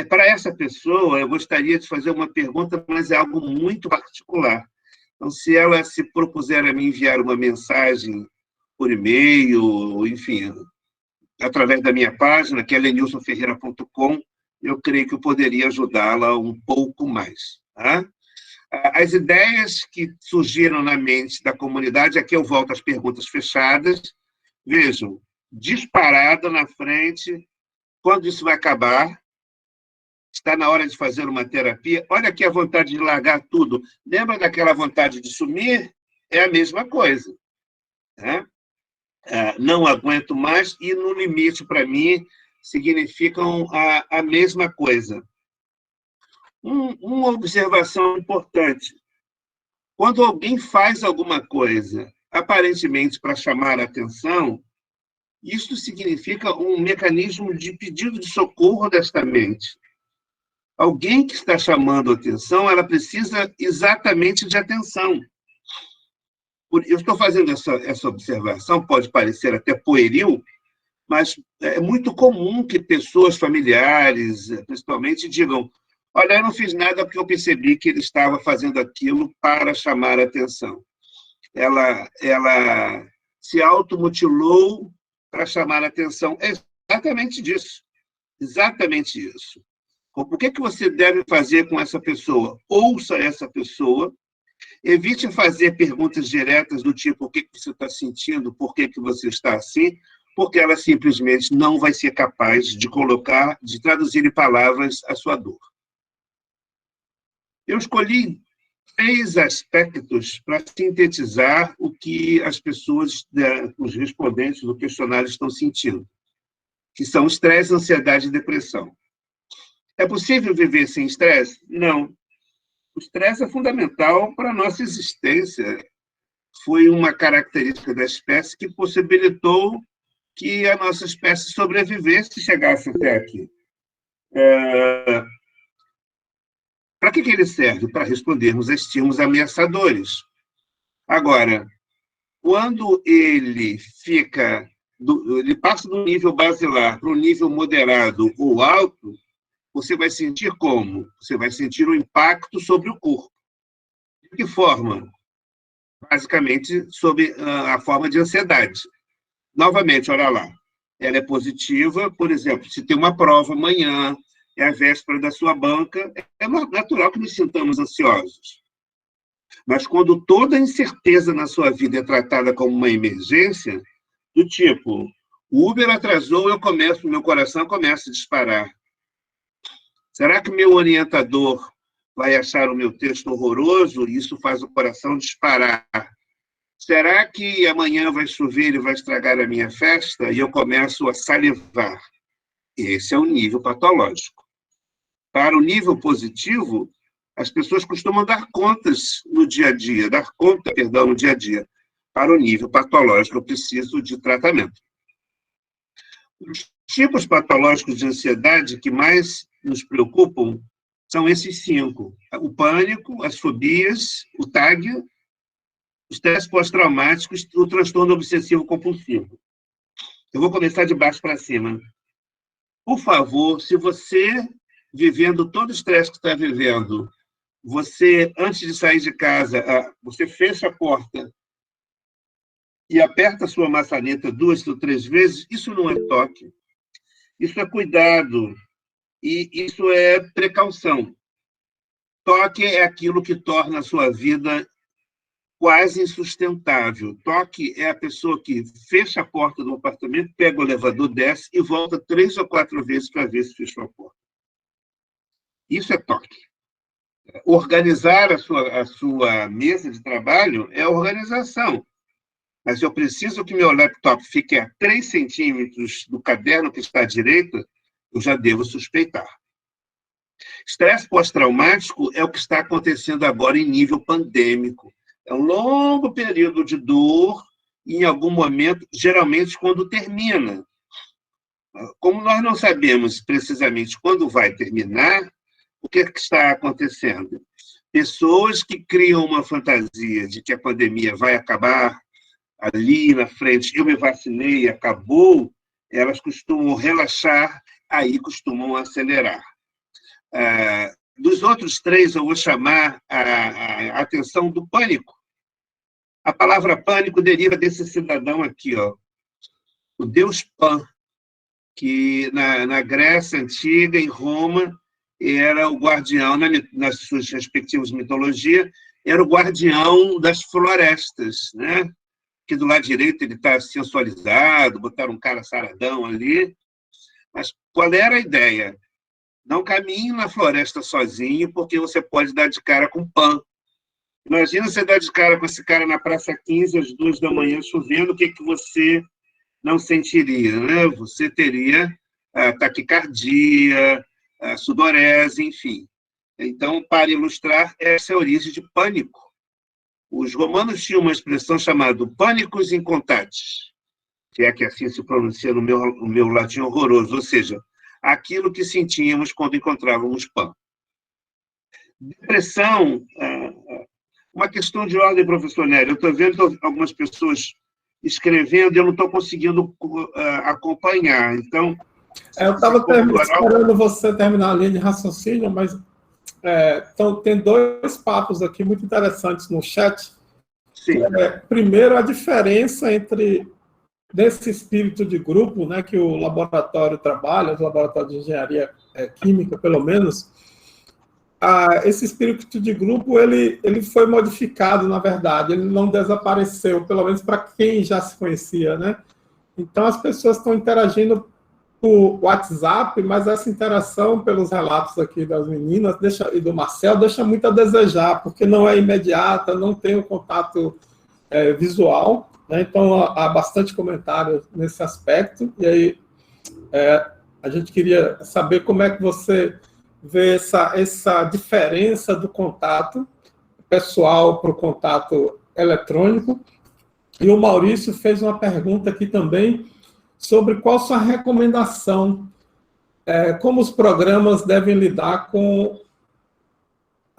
Para essa pessoa, eu gostaria de fazer uma pergunta, mas é algo muito particular. Então, se ela se propuser a me enviar uma mensagem por e-mail, enfim, através da minha página, que é lenilsonferreira.com, eu creio que eu poderia ajudá-la um pouco mais. Tá? As ideias que surgiram na mente da comunidade, aqui eu volto às perguntas fechadas, vejam, disparada na frente, quando isso vai acabar, está na hora de fazer uma terapia, olha aqui a vontade de largar tudo, lembra daquela vontade de sumir? É a mesma coisa. Né? Não aguento mais, e no limite, para mim, significam a mesma coisa. Uma observação importante. Quando alguém faz alguma coisa, aparentemente para chamar a atenção, isso significa um mecanismo de pedido de socorro desta mente. Alguém que está chamando a atenção, ela precisa exatamente de atenção. Eu estou fazendo essa observação, pode parecer até pueril, mas é muito comum que pessoas familiares, principalmente, digam: olha, eu não fiz nada porque eu percebi que ele estava fazendo aquilo para chamar a atenção. Ela se automutilou para chamar a atenção. É exatamente disso. Exatamente isso. O que você deve fazer com essa pessoa? Ouça essa pessoa. Evite fazer perguntas diretas do tipo: o que você está sentindo? Por que você está assim? Porque ela simplesmente não vai ser capaz de traduzir em palavras a sua dor. Eu escolhi 3 aspectos para sintetizar o que as pessoas, os respondentes do questionário, estão sentindo, que são estresse, ansiedade e depressão. É possível viver sem estresse? Não. O estresse é fundamental para a nossa existência. Foi uma característica da espécie que possibilitou que a nossa espécie sobrevivesse e chegasse até aqui. Para que ele serve? Para respondermos a estímulos ameaçadores. Agora, quando ele passa do nível basilar para o nível moderado ou alto, você vai sentir como? Você vai sentir o impacto sobre o corpo. De que forma? Basicamente, sob a forma de ansiedade. Novamente, olha lá. Ela é positiva, por exemplo, se tem uma prova amanhã, é a véspera da sua banca, é natural que nos sintamos ansiosos. Mas quando toda incerteza na sua vida é tratada como uma emergência, do tipo: o Uber atrasou, meu coração começa a disparar. Será que meu orientador vai achar o meu texto horroroso e isso faz o coração disparar? Será que amanhã vai chover e vai estragar a minha festa? E eu começo a salivar. Esse é o nível patológico. Para o nível positivo, as pessoas costumam dar contas no dia a dia, no dia a dia. Para o nível patológico, eu preciso de tratamento. Os tipos patológicos de ansiedade que mais nos preocupam são esses 5. O pânico, as fobias, o TAG, o estresse pós-traumático e o transtorno obsessivo-compulsivo. Eu vou começar de baixo para cima. Por favor, se você, vivendo todo o estresse que está vivendo, você, antes de sair de casa, você fecha a porta e aperta a sua maçaneta 2 ou 3 vezes, isso não é toque. Isso é cuidado. E isso é precaução. Toque é aquilo que torna a sua vida quase insustentável. Toque é a pessoa que fecha a porta do apartamento, pega o elevador, desce e volta 3 ou 4 vezes para ver se fechou a porta. Isso é toque. Organizar a sua mesa de trabalho é organização. Mas eu preciso que meu laptop fique a 3 centímetros do caderno que está à direita, eu já devo suspeitar. Estresse pós-traumático é o que está acontecendo agora em nível pandêmico. É um longo período de dor e, em algum momento, geralmente quando termina. Como nós não sabemos precisamente quando vai terminar, o que está acontecendo? Pessoas que criam uma fantasia de que a pandemia vai acabar ali na frente, eu me vacinei, acabou, elas costumam relaxar, aí costumam acelerar. Dos outros 3, eu vou chamar a atenção do pânico. A palavra pânico deriva desse cidadão aqui, ó, o deus Pan, que na Grécia Antiga, em Roma, era o guardião, nas suas respectivas mitologias, era o guardião das florestas, né? Que do lado direito ele está sensualizado, botaram um cara saradão ali. Mas qual era a ideia? Não caminhe na floresta sozinho, porque você pode dar de cara com Pan. Imagina você dar de cara com esse cara na Praça 15, às 2 da manhã, chovendo, o que você não sentiria, né? Você teria taquicardia, sudorese, enfim. Então, para ilustrar, essa é a origem de pânico. Os romanos tinham uma expressão chamada pânicos incontatis, que é que assim se pronuncia no meu latim horroroso, ou seja, aquilo que sentíamos quando encontrávamos Pan. Depressão, uma questão de ordem, professor Nery. Eu estou vendo algumas pessoas escrevendo e eu não estou conseguindo acompanhar. Então, eu estava esperando você terminar a linha de raciocínio, mas então, tem 2 papos aqui muito interessantes no chat. Sim. Primeiro, a diferença entre desse espírito de grupo, né, que o laboratório trabalha, o laboratório de engenharia química, pelo menos, esse espírito de grupo ele foi modificado, na verdade, ele não desapareceu, pelo menos para quem já se conhecia, né? Então, as pessoas estão interagindo por WhatsApp, mas essa interação, pelos relatos aqui das meninas e do Marcel, deixa muito a desejar, porque não é imediata, não tem o contato visual, né? Então há bastante comentário nesse aspecto, e aí a gente queria saber como é que você vê essa diferença do contato pessoal para o contato eletrônico. E o Maurício fez uma pergunta aqui também sobre qual sua recomendação, como os programas devem lidar com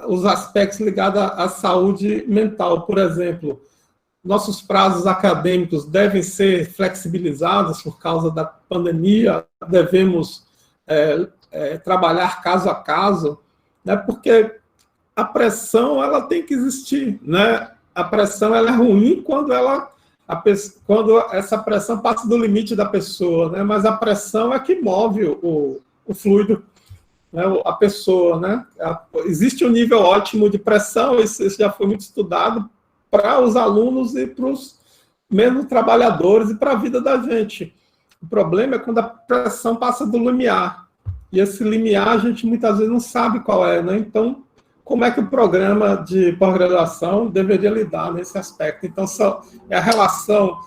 os aspectos ligados à saúde mental. Por exemplo, nossos prazos acadêmicos devem ser flexibilizados por causa da pandemia, devemos trabalhar caso a caso, né? Porque a pressão ela tem que existir, né? A pressão ela é ruim quando essa pressão passa do limite da pessoa, né? Mas a pressão é que move o fluido, né? A pessoa, né? Existe um nível ótimo de pressão, isso já foi muito estudado, para os alunos e para os mesmo trabalhadores e para a vida da gente. O problema é quando a pressão passa do limiar. E esse limiar a gente muitas vezes não sabe qual é, né? Então, como é que o programa de pós-graduação deveria lidar nesse aspecto? Então, é a relação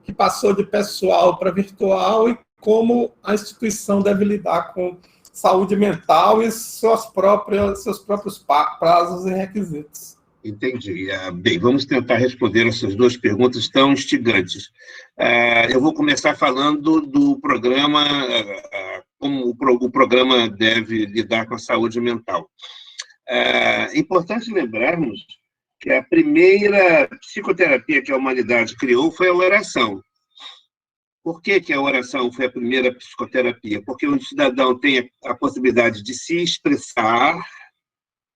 que passou de pessoal para virtual e como a instituição deve lidar com saúde mental e seus próprios prazos e requisitos. Entendi. Bem, vamos tentar responder essas 2 perguntas tão instigantes. Eu vou começar falando do programa, como o programa deve lidar com a saúde mental. É importante lembrarmos que a primeira psicoterapia que a humanidade criou foi a oração. Por que a oração foi a primeira psicoterapia? Porque o cidadão tem a possibilidade de se expressar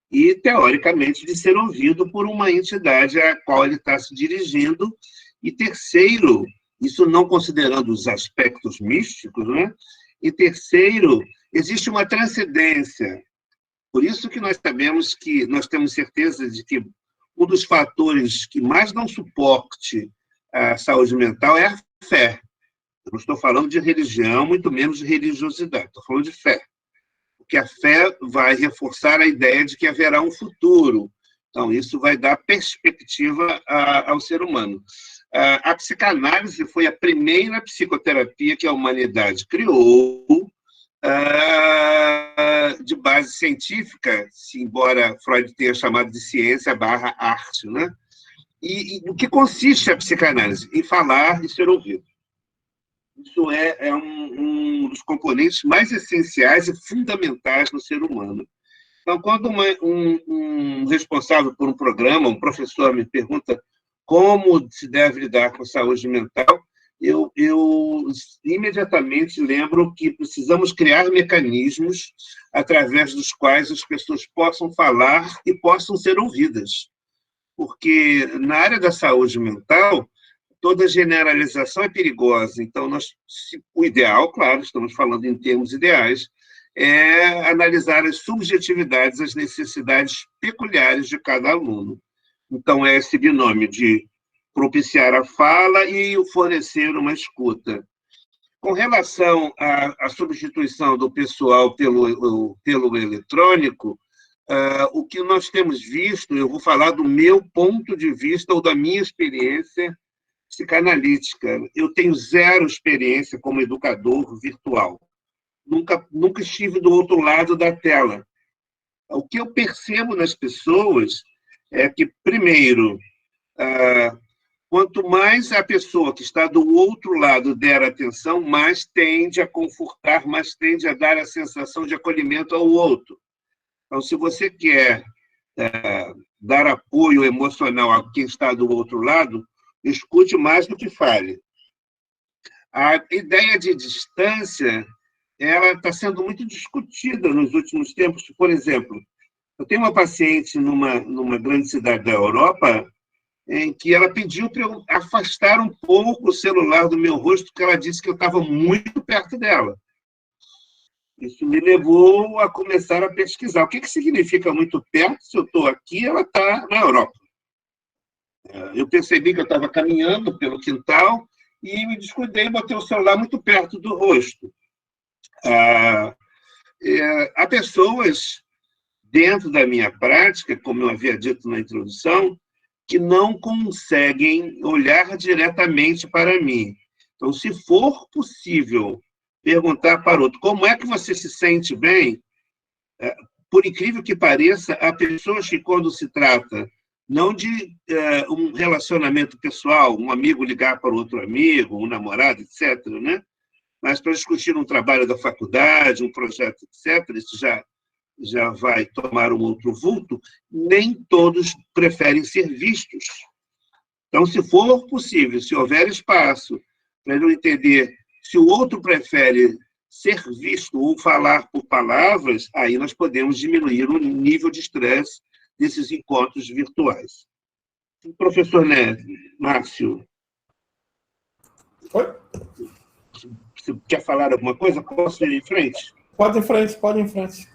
e, teoricamente, de ser ouvido por uma entidade à qual ele está se dirigindo. E terceiro, isso não considerando os aspectos místicos, né? E terceiro, existe uma transcendência. Por isso que nós sabemos que, nós temos certeza de que um dos fatores que mais dão suporte à saúde mental é a fé. Eu não estou falando de religião, muito menos de religiosidade, estou falando de fé. porque a fé vai reforçar a ideia de que haverá um futuro. Então, isso vai dar perspectiva ao ser humano. A psicanálise foi a primeira psicoterapia que a humanidade criou, de base científica, embora Freud tenha chamado de ciência/arte, né? E no que consiste a psicanálise? Em falar e ser ouvido. Isso é um dos componentes mais essenciais e fundamentais no ser humano. Então, quando um responsável por um programa, um professor, me pergunta como se deve lidar com saúde mental, eu imediatamente lembro que precisamos criar mecanismos através dos quais as pessoas possam falar e possam ser ouvidas. Porque na área da saúde mental, toda generalização é perigosa. Então, o ideal, claro, estamos falando em termos ideais, é analisar as subjetividades, as necessidades peculiares de cada aluno. Então, é esse binômio de propiciar a fala e fornecer uma escuta. Com relação à substituição do pessoal pelo eletrônico, o que nós temos visto, eu vou falar do meu ponto de vista ou da minha experiência psicanalítica. Eu tenho zero experiência como educador virtual. Nunca estive do outro lado da tela. O que eu percebo nas pessoas é que, primeiro, quanto mais a pessoa que está do outro lado der atenção, mais tende a confortar, mais tende a dar a sensação de acolhimento ao outro. Então, se você quer dar apoio emocional a quem está do outro lado, escute mais do que fale. A ideia de distância ela está sendo muito discutida nos últimos tempos. Por exemplo, eu tenho uma paciente numa grande cidade da Europa em que ela pediu para eu afastar um pouco o celular do meu rosto, porque ela disse que eu estava muito perto dela. Isso me levou a começar a pesquisar. O que significa muito perto? Se eu estou aqui, ela está na Europa. Eu percebi que eu estava caminhando pelo quintal e me descuidei e botei o celular muito perto do rosto. Há pessoas dentro da minha prática, como eu havia dito na introdução, que não conseguem olhar diretamente para mim. Então, se for possível perguntar para o outro como é que você se sente bem, por incrível que pareça, há pessoas que, quando se trata não de um relacionamento pessoal, um amigo ligar para outro amigo, um namorado, etc., né? Mas para discutir um trabalho da faculdade, um projeto, etc., isso já vai tomar um outro vulto, nem todos preferem ser vistos. Então, se for possível, se houver espaço para eu entender se o outro prefere ser visto ou falar por palavras, aí nós podemos diminuir o nível de estresse desses encontros virtuais. Professor Márcio, Oi? você quer falar alguma coisa? Posso ir em frente? Pode ir em frente.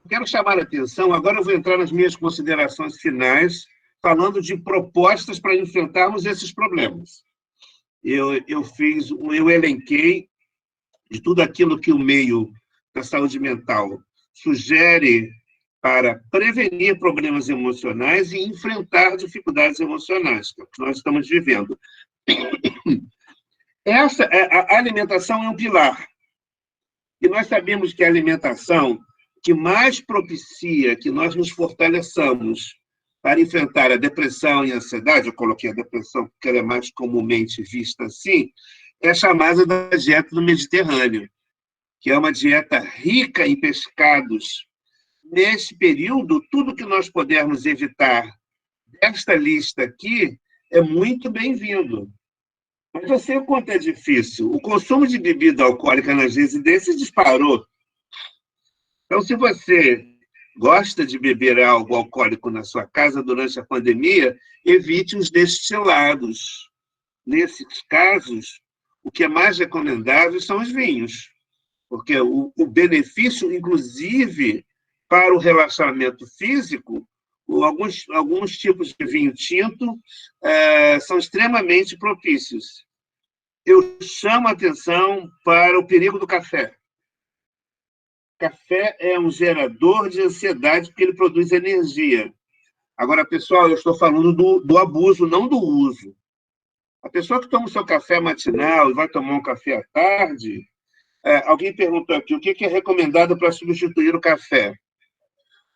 Quero chamar a atenção, agora eu vou entrar nas minhas considerações finais, falando de propostas para enfrentarmos esses problemas. Eu elenquei de tudo aquilo que o meio da saúde mental sugere para prevenir problemas emocionais e enfrentar dificuldades emocionais, que é o que nós estamos vivendo. A alimentação é um pilar. E nós sabemos que a alimentação que mais propicia que nós nos fortaleçamos para enfrentar a depressão e a ansiedade, eu coloquei a depressão porque ela é mais comumente vista assim, é a chamada da dieta do Mediterrâneo, que é uma dieta rica em pescados. Nesse período, tudo que nós pudermos evitar desta lista aqui é muito bem-vindo. Mas eu sei o quanto é difícil. O consumo de bebida alcoólica nas residências disparou. Então, se você gosta de beber algo alcoólico na sua casa durante a pandemia, evite os destilados. Nesses casos, o que é mais recomendável são os vinhos, porque o benefício, inclusive, para o relaxamento físico, alguns tipos de vinho tinto são extremamente propícios. Eu chamo a atenção para o perigo do café. café é um gerador de ansiedade porque ele produz energia. Agora, pessoal, eu estou falando do abuso, não do uso. A pessoa que toma o seu café matinal e vai tomar um café à tarde, alguém perguntou aqui, o que é recomendado para substituir o café?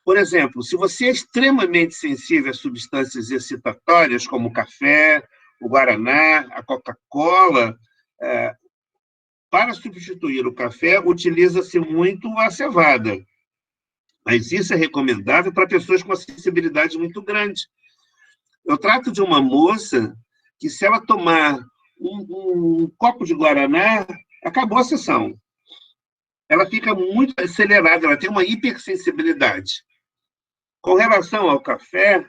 Por exemplo, se você é extremamente sensível a substâncias excitatórias, como o café, o guaraná, a Coca-Cola, para substituir o café, utiliza-se muito a cevada. Mas isso é recomendável para pessoas com uma sensibilidade muito grande. Eu trato de uma moça que, se ela tomar um copo de guaraná, acabou a sessão. Ela fica muito acelerada, ela tem uma hipersensibilidade. Com relação ao café,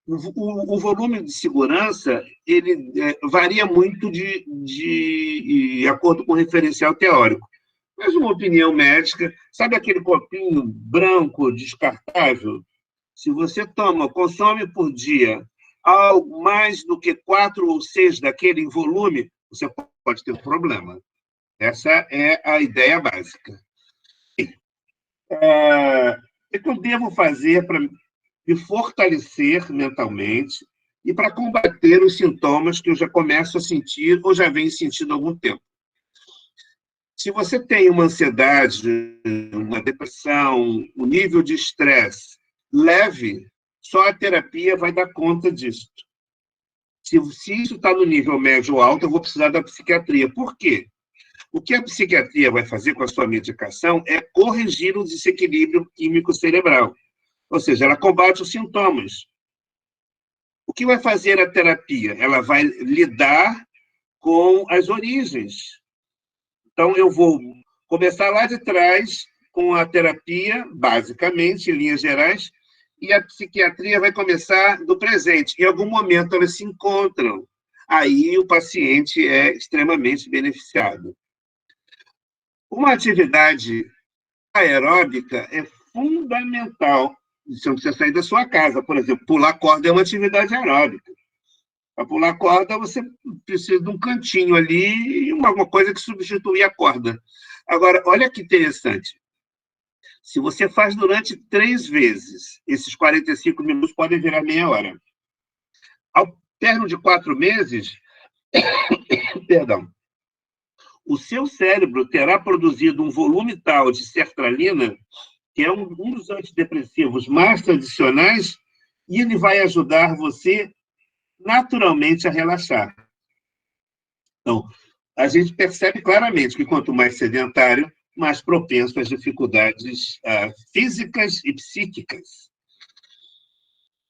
o volume de segurança ele varia muito de acordo com o referencial teórico. Mas uma opinião médica, sabe aquele copinho branco descartável? Se você consome por dia algo mais do que 4 ou 6 daquele em volume, você pode ter um problema. Essa é a ideia básica. O que eu devo fazer para me fortalecer mentalmente e para combater os sintomas que eu já começo a sentir ou já venho sentindo há algum tempo? Se você tem uma ansiedade, uma depressão, um nível de estresse leve, só a terapia vai dar conta disso. Se isso está no nível médio ou alto, eu vou precisar da psiquiatria. Por quê? O que a psiquiatria vai fazer com a sua medicação é corrigir o desequilíbrio químico cerebral. Ou seja, ela combate os sintomas. O que vai fazer a terapia? Ela vai lidar com as origens. Então, eu vou começar lá de trás com a terapia, basicamente, em linhas gerais, e a psiquiatria vai começar do presente. Em algum momento, elas se encontram. Aí, o paciente é extremamente beneficiado. Uma atividade aeróbica é fundamental. Você não precisa sair da sua casa. Por exemplo, pular corda é uma atividade aeróbica. Para pular corda, você precisa de um cantinho ali e uma coisa que substitui a corda. Agora, olha que interessante. Se você faz durante 3 vezes, esses 45 minutos podem virar meia hora. Ao término de 4 meses, perdão, o seu cérebro terá produzido um volume tal de sertralina, que é um dos antidepressivos mais tradicionais, e ele vai ajudar você naturalmente a relaxar. Então, a gente percebe claramente que quanto mais sedentário, mais propenso às dificuldades físicas e psíquicas.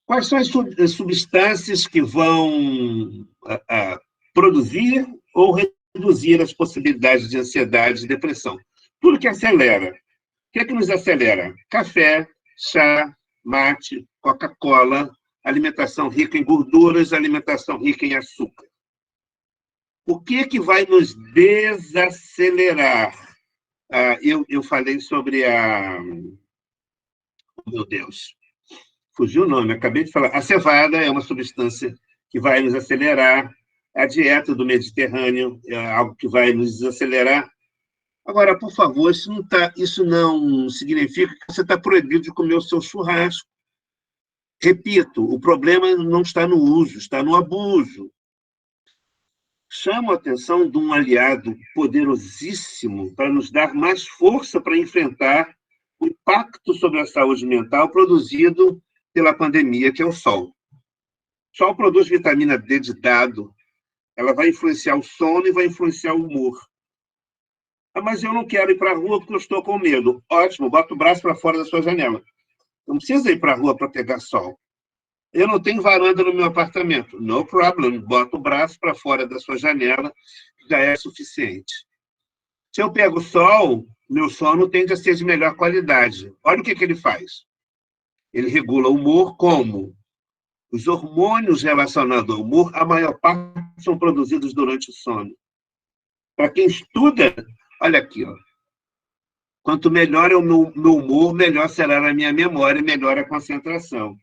Quais são as substâncias que vão produzir ou reduzir as possibilidades de ansiedade e depressão? Tudo que acelera. O que é que nos acelera? Café, chá, mate, Coca-Cola, alimentação rica em gorduras, alimentação rica em açúcar. O que é que vai nos desacelerar? Eu falei sobre meu Deus, fugiu o nome, acabei de falar. A cevada é uma substância que vai nos acelerar. A dieta do Mediterrâneo é algo que vai nos desacelerar. Agora, por favor, isso não significa que você está proibido de comer o seu churrasco. Repito, o problema não está no uso, está no abuso. Chamo a atenção de um aliado poderosíssimo para nos dar mais força para enfrentar o impacto sobre a saúde mental produzido pela pandemia, que é o sol. O sol produz vitamina D de dado, ela vai influenciar o sono e vai influenciar o humor. Mas eu não quero ir para a rua porque eu estou com medo. Ótimo, bota o braço para fora da sua janela. Não precisa ir para a rua para pegar sol. Eu não tenho varanda no meu apartamento. No problem. Bota o braço para fora da sua janela, já é suficiente. Se eu pego sol, meu sono tende a ser de melhor qualidade. Olha o que ele faz. Ele regula o humor como? Os hormônios relacionados ao humor, a maior parte são produzidos durante o sono. Para quem estuda, olha aqui, ó. Quanto melhor é o meu humor, melhor será a minha memória e melhor a concentração.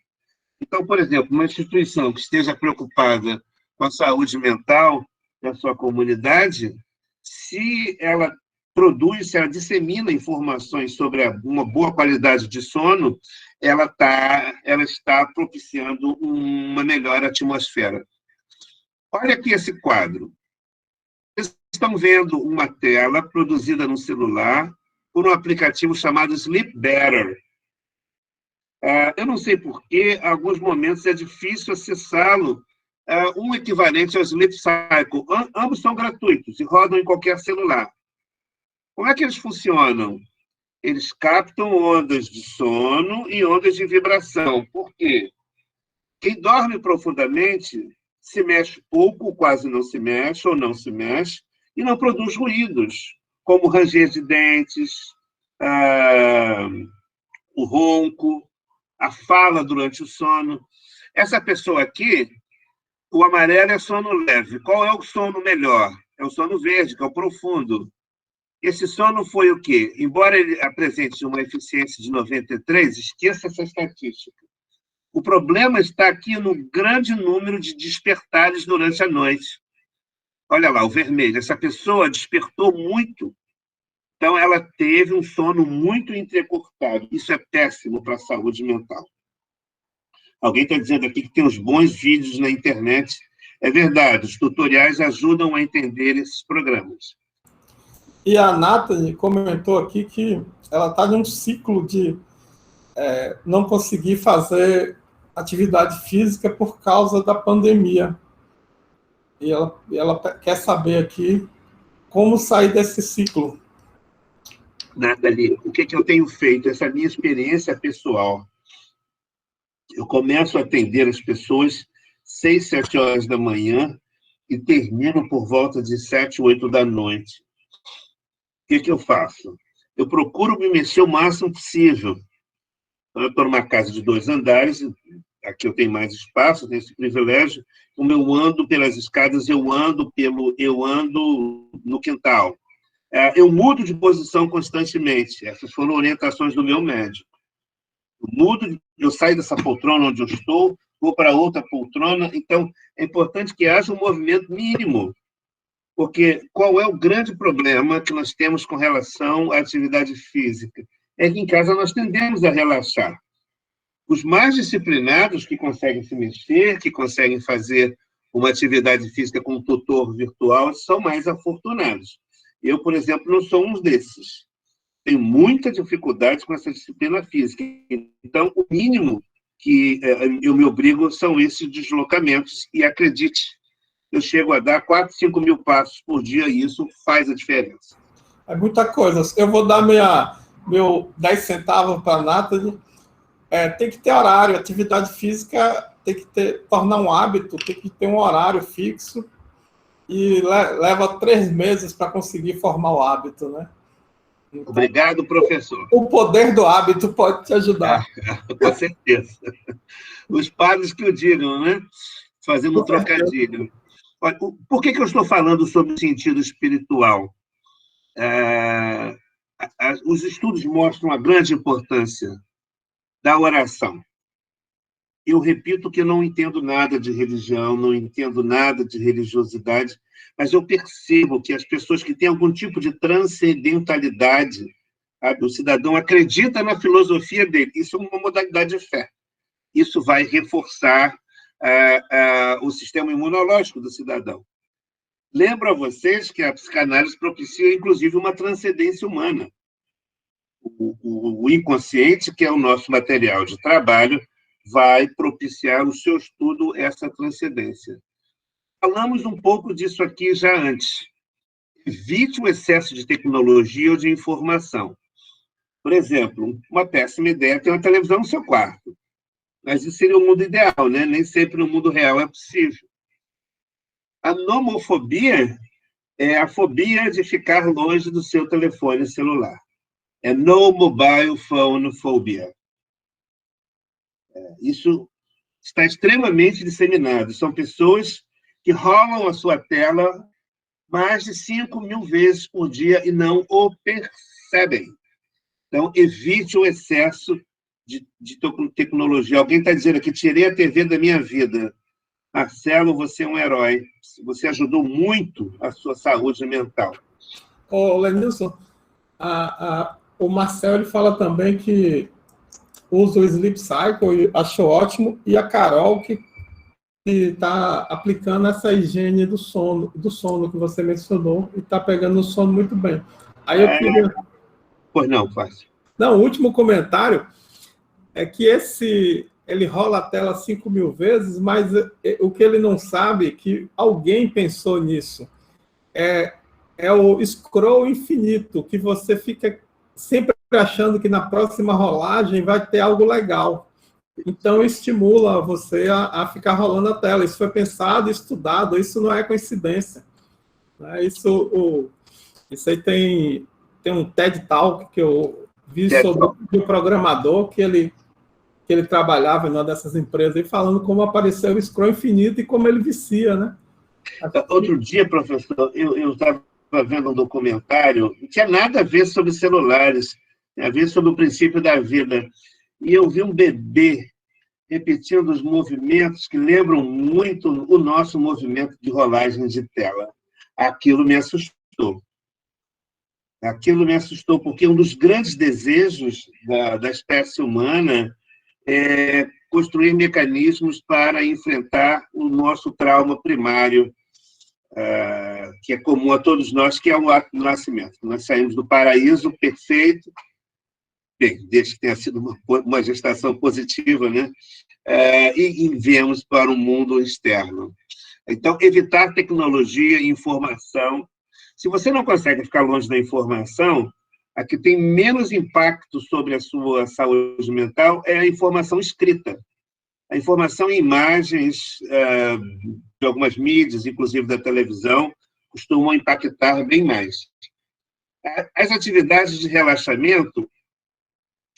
Então, por exemplo, uma instituição que esteja preocupada com a saúde mental da sua comunidade, se ela produz, se ela dissemina informações sobre uma boa qualidade de sono, ela está propiciando uma melhor atmosfera. Olha aqui esse quadro. Vocês estão vendo uma tela produzida no celular por um aplicativo chamado Sleep Better. Eu não sei por que, em alguns momentos é difícil acessá-lo. Um equivalente ao Sleep Cycle. Ambos são gratuitos e rodam em qualquer celular. Como é que eles funcionam? Eles captam ondas de sono e ondas de vibração. Por quê? Quem dorme profundamente se mexe pouco, quase não se mexe, ou não se mexe, e não produz ruídos, como ranger de dentes, o ronco, a fala durante o sono. Essa pessoa aqui, o amarelo é sono leve. Qual é o sono melhor? É o sono verde, que é o profundo. Esse sono foi o quê? Embora ele apresente uma eficiência de 93, esqueça essa estatística. O problema está aqui no grande número de despertares durante a noite. Olha lá, o vermelho. Essa pessoa despertou muito, então ela teve um sono muito entrecortado. Isso é péssimo para a saúde mental. Alguém está dizendo aqui que tem uns bons vídeos na internet. É verdade, os tutoriais ajudam a entender esses programas. E a Nathalie comentou aqui que ela está em um ciclo de não conseguir fazer atividade física por causa da pandemia. E ela quer saber aqui como sair desse ciclo. Nathalie, o que eu tenho feito? Essa minha experiência pessoal. Eu começo a atender as pessoas 6, 7 horas da manhã e termino por volta de 7, 8 da noite. O que eu faço? Eu procuro me mexer o máximo possível. Eu estou numa casa de 2 andares, aqui eu tenho mais espaço, tenho esse privilégio. Como eu ando pelas escadas, eu ando no quintal. Eu mudo de posição constantemente. Essas foram orientações do meu médico. Eu saio dessa poltrona onde eu estou, vou para outra poltrona. Então, é importante que haja um movimento mínimo. Porque qual é o grande problema que nós temos com relação à atividade física? É que em casa nós tendemos a relaxar. Os mais disciplinados que conseguem se mexer, que conseguem fazer uma atividade física com um tutor virtual, são mais afortunados. Eu, por exemplo, não sou um desses. Tenho muita dificuldade com essa disciplina física. Então, o mínimo que eu me obrigo são esses deslocamentos. E acredite, eu chego a dar 4, 5 mil passos por dia e isso faz a diferença. É muita coisa. Eu vou dar meu 10 centavos para a Nathalie. Tem que ter horário. Atividade física tem que tornar um hábito, tem que ter um horário fixo e leva 3 meses para conseguir formar o hábito, né? Então, obrigado, professor. O poder do hábito pode te ajudar. Com certeza. Os padres que o digam, né? Fazendo um trocadilho. Olha, por que eu estou falando sobre o sentido espiritual? Os estudos mostram a grande importância da oração. Eu repito que eu não entendo nada de religião, não entendo nada de religiosidade, mas eu percebo que as pessoas que têm algum tipo de transcendentalidade, sabe? O cidadão acredita na filosofia dele, isso é uma modalidade de fé. Isso vai reforçar o sistema imunológico do cidadão. Lembro a vocês que a psicanálise propicia, inclusive, uma transcendência humana. O inconsciente, que é o nosso material de trabalho, vai propiciar o seu estudo, essa transcendência. Falamos um pouco disso aqui já antes. Evite o excesso de tecnologia ou de informação. Por exemplo, uma péssima ideia é ter uma televisão no seu quarto. Mas isso seria o mundo ideal, né? Nem sempre no mundo real é possível. A nomofobia é a fobia de ficar longe do seu telefone celular. É no mobile phone phobia. Isso está extremamente disseminado. São pessoas que rolam a sua tela mais de 5 mil vezes por dia e não o percebem. Então, evite o excesso de tecnologia. Alguém está dizendo aqui, tirei a TV da minha vida. Marcelo, você é um herói. Você ajudou muito a sua saúde mental. Ô, Lenilson, O Marcel ele fala também que usa o Sleep Cycle, e achou ótimo, e a Carol que está aplicando essa higiene do sono que você mencionou, e está pegando o sono muito bem. Aí eu queria... Pois não, fácil. Não, o último comentário é que ele rola a tela 5.000 vezes, mas o que ele não sabe é que alguém pensou nisso. É o scroll infinito, que você fica sempre achando que na próxima rolagem vai ter algo legal. Então, estimula você a ficar rolando a tela. Isso foi pensado, estudado, isso não é coincidência. Isso aí tem um TED Talk que eu vi sobre o programador que ele trabalhava em uma dessas empresas, e falando como apareceu o scroll infinito e como ele vicia, né? Outro dia, professor, eu estava vendo um documentário, não tinha nada a ver sobre celulares, tinha a ver sobre o princípio da vida. E eu vi um bebê repetindo os movimentos que lembram muito o nosso movimento de rolagem de tela. Aquilo me assustou. Aquilo me assustou, porque um dos grandes desejos da espécie humana é construir mecanismos para enfrentar o nosso trauma primário, que é comum a todos nós, que é o ato do nascimento. Nós saímos do paraíso perfeito, bem, desde que tenha sido uma gestação positiva, né? E viemos para o mundo externo. Então, evitar tecnologia e informação. Se você não consegue ficar longe da informação, a que tem menos impacto sobre a sua saúde mental é a informação escrita. A informação em imagens de algumas mídias, inclusive da televisão, costumam impactar bem mais. As atividades de relaxamento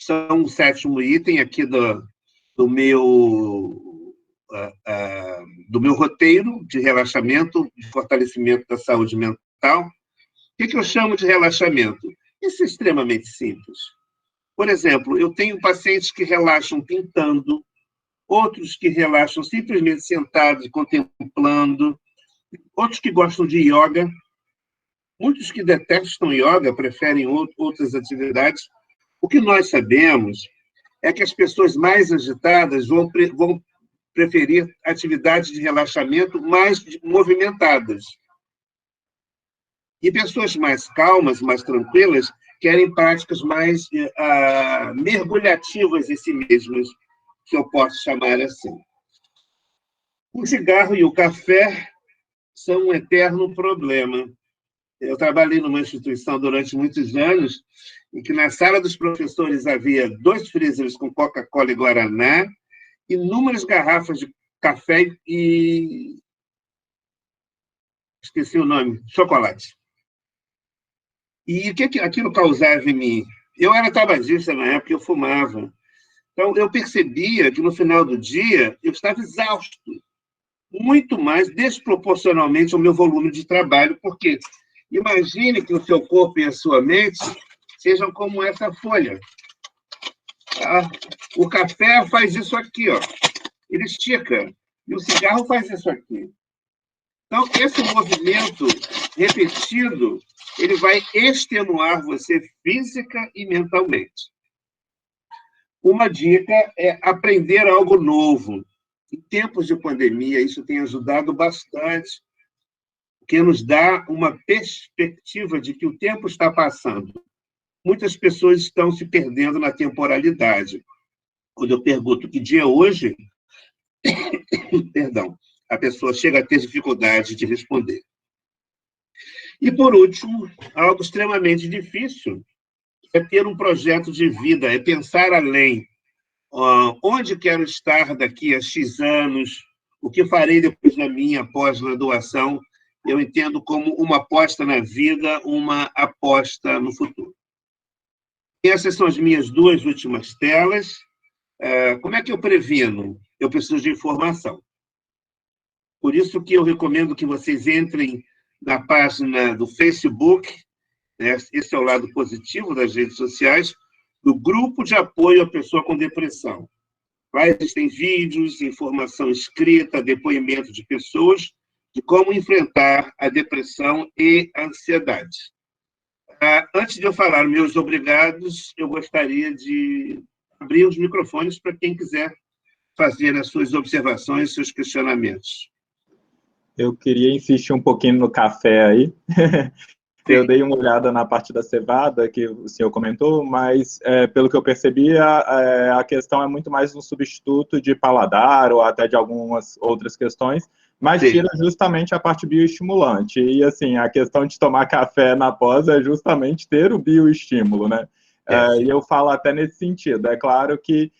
são o 7º item aqui do meu roteiro de relaxamento, de fortalecimento da saúde mental. O que eu chamo de relaxamento? Isso é extremamente simples. Por exemplo, eu tenho pacientes que relaxam pintando, outros que relaxam simplesmente sentados, contemplando, outros que gostam de yoga, muitos que detestam yoga, preferem outras atividades. O que nós sabemos é que as pessoas mais agitadas vão preferir atividades de relaxamento mais movimentadas. E pessoas mais calmas, mais tranquilas, querem práticas mais mergulhativas em si mesmas, que eu posso chamar assim. O cigarro e o café são um eterno problema. Eu trabalhei numa instituição durante muitos anos, em que na sala dos professores havia 2 freezers com Coca-Cola e Guaraná, inúmeras garrafas de café e... esqueci o nome, chocolate. E o que aquilo causava em mim? Eu era tabagista na época, eu fumava. Então, eu percebia que, no final do dia, eu estava exausto, muito mais desproporcionalmente ao meu volume de trabalho, porque imagine que o seu corpo e a sua mente sejam como essa folha. O café faz isso aqui, ó. Ele estica, e o cigarro faz isso aqui. Então, esse movimento repetido, ele vai extenuar você física e mentalmente. Uma dica é aprender algo novo. Em tempos de pandemia, isso tem ajudado bastante, porque nos dá uma perspectiva de que o tempo está passando. Muitas pessoas estão se perdendo na temporalidade. Quando eu pergunto que dia é hoje, perdão, a pessoa chega a ter dificuldade de responder. E, por último, algo extremamente difícil é ter um projeto de vida, é pensar além. Onde quero estar daqui a X anos, o que farei depois da minha pós-graduação, eu entendo como uma aposta na vida, uma aposta no futuro. E essas são as minhas 2 últimas telas. Como é que eu previno? Eu preciso de informação. Por isso que eu recomendo que vocês entrem na página do Facebook, né? Esse é o lado positivo das redes sociais, do Grupo de Apoio à Pessoa com Depressão. Lá existem vídeos, informação escrita, depoimento de pessoas de como enfrentar a depressão e a ansiedade. Antes de eu falar meus obrigados, eu gostaria de abrir os microfones para quem quiser fazer as suas observações, seus questionamentos. Eu queria insistir um pouquinho no café aí. Eu dei uma olhada na parte da cevada que o senhor comentou, mas pelo que eu percebi, a questão é muito mais um substituto de paladar ou até de algumas outras questões, mas Sim. tira justamente a parte bioestimulante. E assim, a questão de tomar café na pós é justamente ter o bioestímulo, né? E eu falo até nesse sentido. É claro que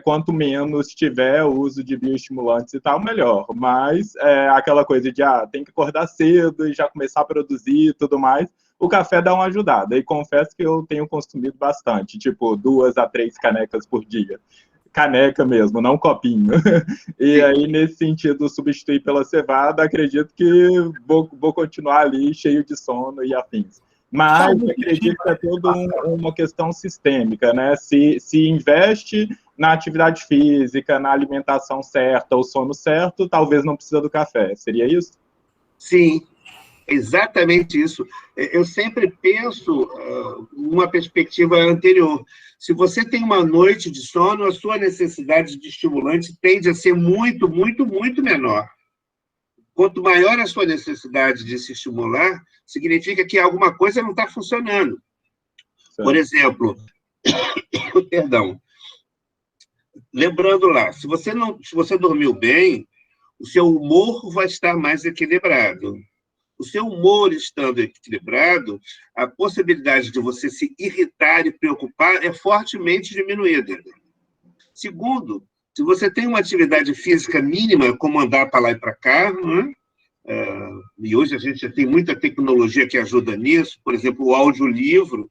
quanto menos tiver o uso de bioestimulantes e tal, melhor. Mas aquela coisa de tem que acordar cedo e já começar a produzir e tudo mais, o café dá uma ajudada. E confesso que eu tenho consumido bastante, tipo 2 a 3 canecas por dia. Caneca mesmo, não copinho. E aí, nesse sentido, substituir pela cevada, acredito que vou continuar ali cheio de sono e afins. Mas acredito que é toda uma questão sistêmica, né? Se investe na atividade física, na alimentação certa, o sono certo, talvez não precisa do café. Seria isso? Sim, exatamente isso. Eu sempre penso numa perspectiva anterior. Se você tem uma noite de sono, a sua necessidade de estimulante tende a ser muito, muito, muito menor. Quanto maior a sua necessidade de se estimular, significa que alguma coisa não está funcionando. Certo. Por exemplo, perdão, lembrando lá, se você dormiu bem, o seu humor vai estar mais equilibrado. O seu humor estando equilibrado, a possibilidade de você se irritar e preocupar é fortemente diminuída. Segundo, se você tem uma atividade física mínima, como andar para lá e para cá, né? E hoje a gente já tem muita tecnologia que ajuda nisso, por exemplo, o audiolivro,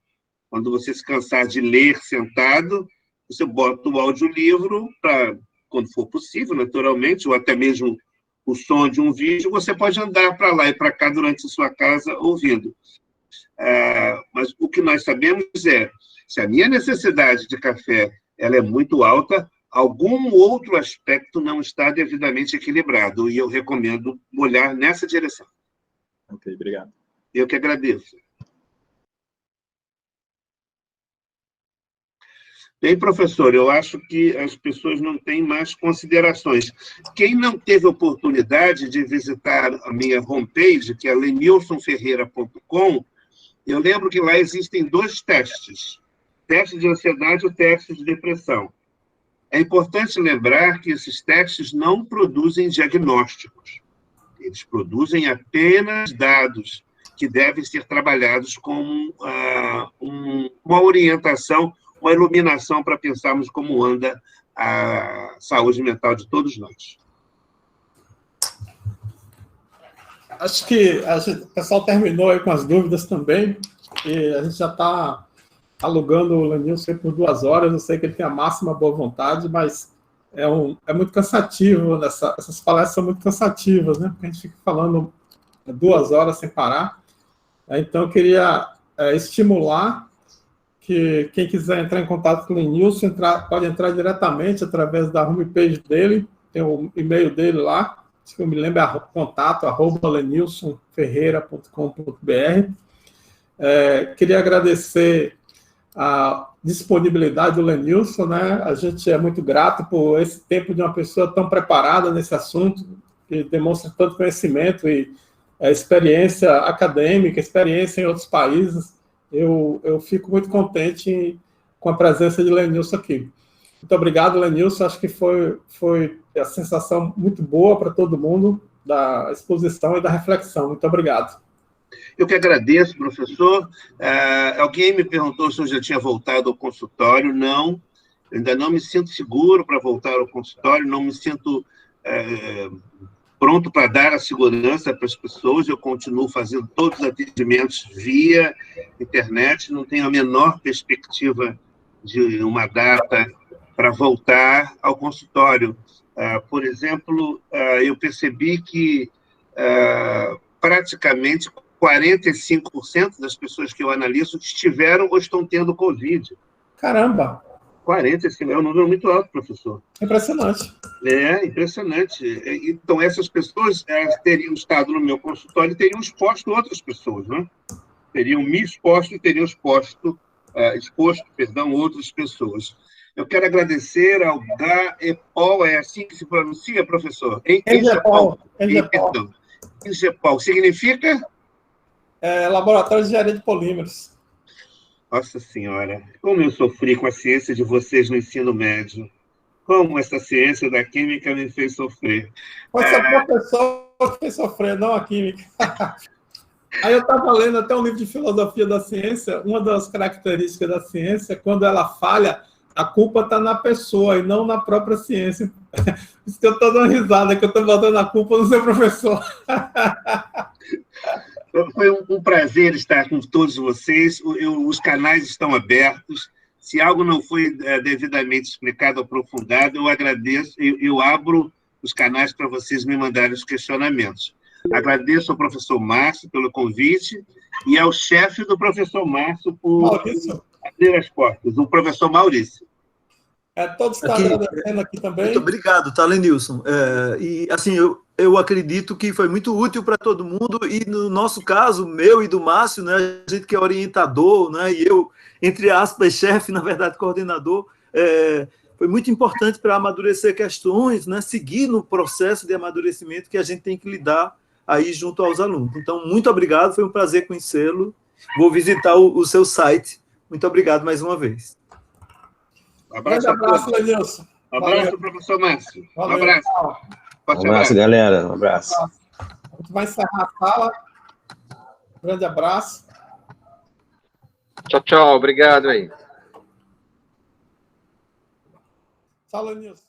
quando você se cansar de ler sentado, você bota o audiolivro para, quando for possível, naturalmente, ou até mesmo o som de um vídeo, você pode andar para lá e para cá durante a sua casa ouvindo. Mas o que nós sabemos é, se a minha necessidade de café ela é muito alta, algum outro aspecto não está devidamente equilibrado, e eu recomendo olhar nessa direção. Ok, obrigado. Eu que agradeço. Bem, professor, eu acho que as pessoas não têm mais considerações. Quem não teve oportunidade de visitar a minha homepage, que é lenilsonferreira.com, eu lembro que lá existem 2 testes, teste de ansiedade e o teste de depressão. É importante lembrar que esses testes não produzem diagnósticos. Eles produzem apenas dados que devem ser trabalhados como uma orientação, uma iluminação para pensarmos como anda a saúde mental de todos nós. Acho que o pessoal terminou aí com as dúvidas também, e a gente já está alugando o Lenilson por 2 horas. Eu sei que ele tem a máxima boa vontade, mas é muito cansativo, essas palestras são muito cansativas, né? Porque a gente fica falando 2 horas sem parar. Então, eu queria estimular que quem quiser entrar em contato com o Lenilson, pode entrar diretamente através da homepage dele, tem o e-mail dele lá, se eu me lembro, é contato@lenilsonferreira.com.br. Queria agradecer a disponibilidade do Lenilson, né? A gente é muito grato por esse tempo de uma pessoa tão preparada nesse assunto, que demonstra tanto conhecimento e experiência acadêmica, experiência em outros países. Eu fico muito contente com a presença de Lenilson aqui. Muito obrigado, Lenilson. Acho que foi a sensação muito boa para todo mundo da exposição e da reflexão. Muito obrigado. Eu que agradeço, professor. Alguém me perguntou se eu já tinha voltado ao consultório. Não, eu ainda não me sinto seguro para voltar ao consultório, não me sinto pronto para dar a segurança para as pessoas. Eu continuo fazendo todos os atendimentos via internet, não tenho a menor perspectiva de uma data para voltar ao consultório. Por exemplo, eu percebi que praticamente 45% das pessoas que eu analiso estiveram ou estão tendo Covid. Caramba! 45, é um número muito alto, professor. Impressionante. Impressionante. Então, essas pessoas teriam estado no meu consultório e teriam exposto outras pessoas, né? teriam me exposto e teriam exposto outras pessoas. Eu quero agradecer ao GEPOL, é assim que se pronuncia, professor? EGEPOL. EGEPOL significa? Laboratório de Engenharia de Polímeros. Nossa Senhora, como eu sofri com a ciência de vocês no ensino médio. Como essa ciência da química me fez sofrer. Foi seu professor que fez sofrer, não a química. Aí eu estava lendo até um livro de filosofia da ciência. Uma das características da ciência, quando ela falha, a culpa está na pessoa e não na própria ciência. Isso que eu estou dando risada, que eu estou botando a culpa no seu professor. Foi um prazer estar com todos vocês. Os canais estão abertos. Se algo não foi devidamente explicado, aprofundado, eu agradeço. Eu abro os canais para vocês me mandarem os questionamentos. Agradeço ao professor Márcio pelo convite e ao chefe do professor Márcio por abrir as portas, o professor Maurício. Todos estão agradecendo aqui também. Muito obrigado, tá, Lenilson. E, assim, eu acredito que foi muito útil para todo mundo, e no nosso caso, meu e do Márcio, né, a gente que é orientador, né, e eu, entre aspas, chefe, na verdade, coordenador, foi muito importante para amadurecer questões, né, seguir no processo de amadurecimento que a gente tem que lidar aí junto aos alunos. Então, muito obrigado, foi um prazer conhecê-lo. Vou visitar o seu site. Muito obrigado mais uma vez. Abraço, Lenilson. Abraço, professor Márcio. Valeu. Abraço. Um abraço, galera. Um abraço. A gente vai encerrar a sala. Grande abraço. Tchau, tchau. Obrigado aí. Tchau, Lenilson.